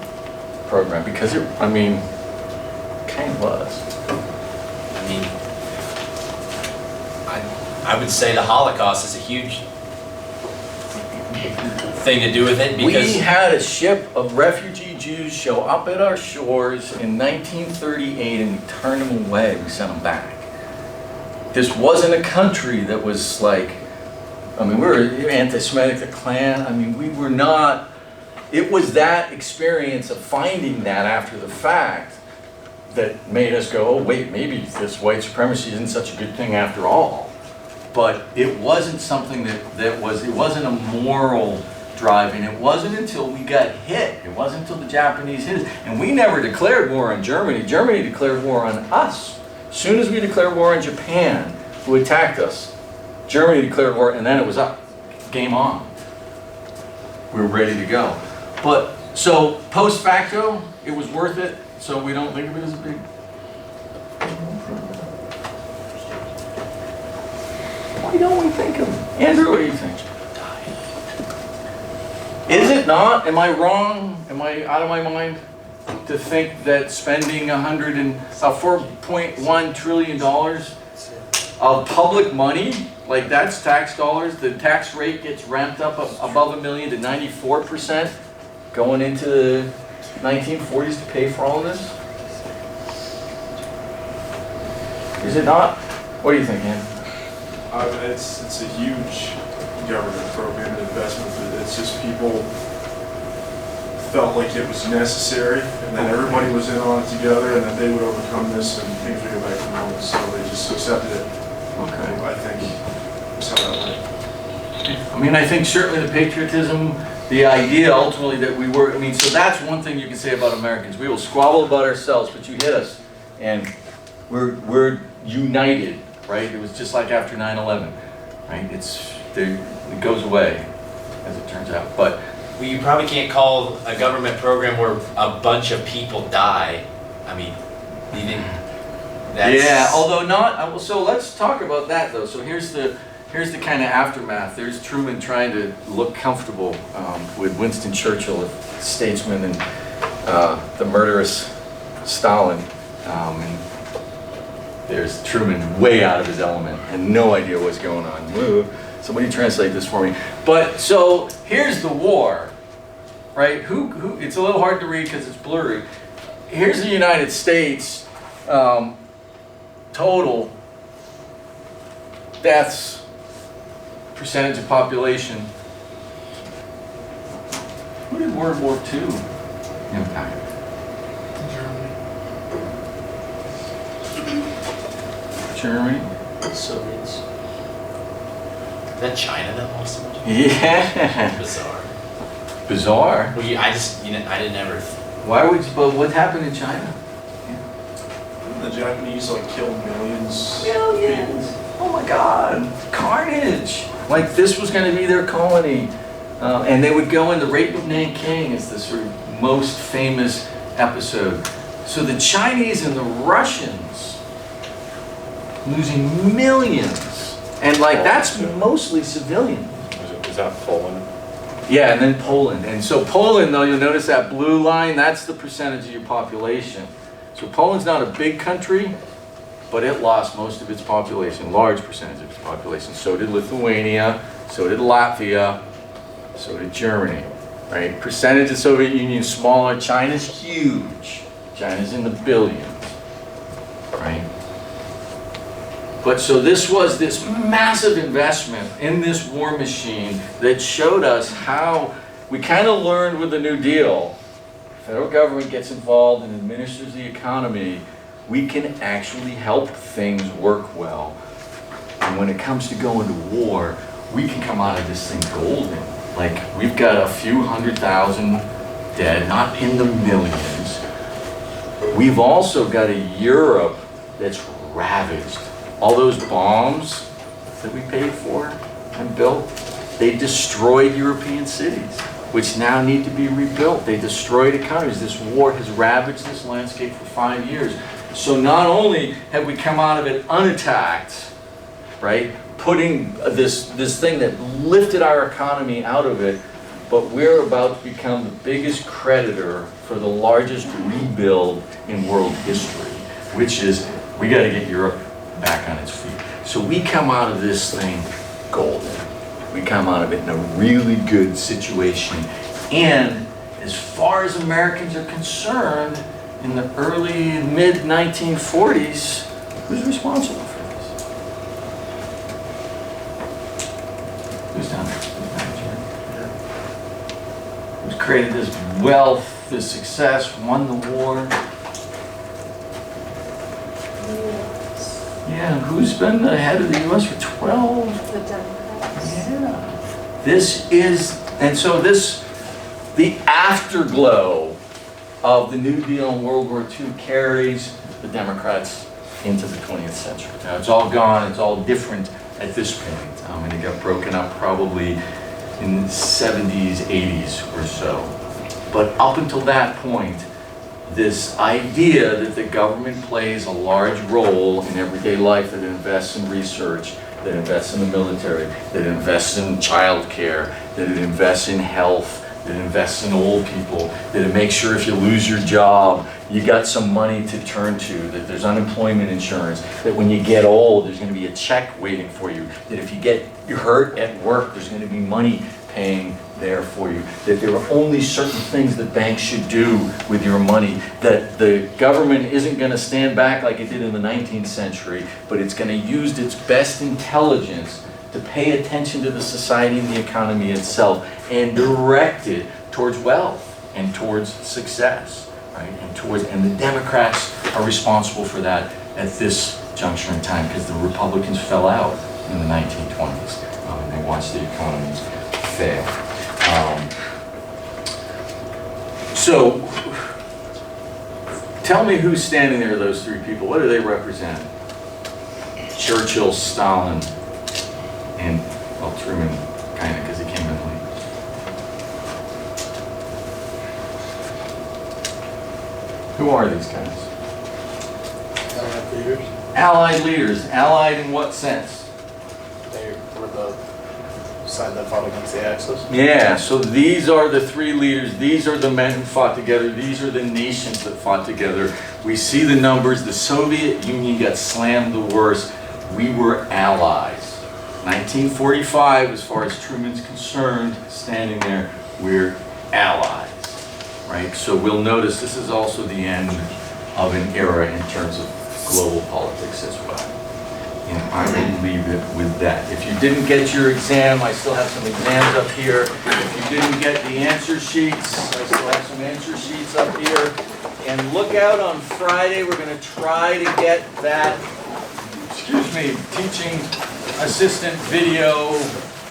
program? Because it kind of was. I would say the Holocaust is a huge thing to do with it, because we had a ship of refugee Jews show up at our shores in 1938, and we turned them away. We sent them back. This wasn't a country that was like, we were anti-Semitic, the Klan. We were not. It was that experience of finding that after the fact that made us go, oh wait, maybe this white supremacy isn't such a good thing after all. But it wasn't something it wasn't a moral drive, and it wasn't until we got hit. It wasn't until the Japanese hit us. And we never declared war on Germany. Germany declared war on us. As soon as we declared war on Japan, who attacked us, Germany declared war, and then it was up. Game on. We were ready to go. But, so, post facto, it was worth it, so we don't think of it as a big. Why don't we think of it? Andrew, what do you think? Is it not? Am I wrong? Am I out of my mind to think that spending $4.1 trillion of public money, like that's tax dollars, the tax rate gets ramped up above $1 million to 94% going into the 1940s to pay for all of this? Is it not? What do you think, Ann? It's a huge government program and investment, but it's just people felt like it was necessary, and then everybody was in on it together, and that they would overcome this, and things would go back to normal, so they just accepted it. Okay. I think that's how that went. I mean, I think certainly the patriotism, the idea ultimately that we were, I mean, so that's one thing you can say about Americans. We will squabble about ourselves, but you hit us, and we're united, right? It was just like after 9/11, right? It goes away, as it turns out. But Well, you probably can't call a government program where a bunch of people die. I mean, you didn't. That's, yeah, although not. So let's talk about that though. So here's the kind of aftermath. There's Truman trying to look comfortable with Winston Churchill, a statesman, and the murderous Stalin, and there's Truman way out of his element and no idea what's going on. Woo. Somebody translate this for me. But so here's the war, right? Who? It's a little hard to read because it's blurry. Here's the United States. Total deaths, percentage of population. Who did World War II impact? Germany. Soviets. Is that China that lost so much? Yeah. Bizarre. Bizarre. Well, I didn't ever. Why would? But what happened in China? The Japanese killed millions. Millions. Oh my God. Carnage. Like this was going to be their colony. And they would go in, the Rape of Nanking is the sort of most famous episode. So the Chinese and the Russians losing millions. And that's mostly civilian. Was that Poland? Yeah, and then Poland. And so Poland, though, you'll notice that blue line, that's the percentage of your population. So Poland's not a big country, but it lost most of its population, large percentage of its population. So did Lithuania, so did Latvia, so did Germany, right? Percentage of Soviet Union smaller. China's huge. China's in the billions, right? But so this was this massive investment in this war machine that showed us how we kind of learned with the New Deal. Federal government gets involved and administers the economy, we can actually help things work well. And when it comes to going to war, we can come out of this thing golden. Like, we've got a few 100,000 dead, not in the millions. We've also got a Europe that's ravaged. All those bombs that we paid for and built, they destroyed European cities, which now need to be rebuilt. They destroyed economies. This war has ravaged this landscape for 5 years. So not only have we come out of it unattacked, right, putting this thing that lifted our economy out of it, but we're about to become the biggest creditor for the largest rebuild in world history, which is we got to get Europe back on its feet. So we come out of this thing golden. We come out of it in a really good situation. And as far as Americans are concerned, in the early, mid-1940s, who's responsible for this? Who's down there? Who's created this wealth, this success, won the war? Yeah, who's been the head of the U.S. for 12? The Democrats. Yeah. This is, and so the afterglow of the New Deal and World War II carries the Democrats into the 20th century. Now it's all gone, it's all different at this point. And it got broken up probably in the 70s, 80s or so. But up until that point, this idea that the government plays a large role in everyday life, that invests in research, that invests in the military, that invests in child care, that it invests in health, that invests in old people, that it makes sure if you lose your job, you got some money to turn to, that there's unemployment insurance, that when you get old, there's gonna be a check waiting for you, that if you get hurt at work, there's gonna be money paying there for you, that there are only certain things that banks should do with your money, that the government isn't gonna stand back like it did in the 19th century, but it's gonna use its best intelligence to pay attention to the society and the economy itself and direct it towards wealth and towards success, right? And the Democrats are responsible for that at this juncture in time because the Republicans fell out in the 1920s and they watched the economy fail. So, tell me who's standing there, those three people. What do they represent? Churchill, Stalin, and, well, Truman, kind of, because he came in late. Who are these guys? Allied leaders. Allied leaders. Allied in what sense? They were the side that fought against the Axis. Yeah, so these are the three leaders. These are the men who fought together. These are the nations that fought together. We see the numbers. The Soviet Union got slammed the worst. We were allies. 1945, as far as Truman's concerned, standing there, we're allies, right? So we'll notice this is also the end of an era in terms of global politics as well. And I will leave it with that. If you didn't get your exam, I still have some exams up here. If you didn't get the answer sheets, I still have some answer sheets up here. And look out on Friday, we're gonna try to get that, excuse me, teaching assistant video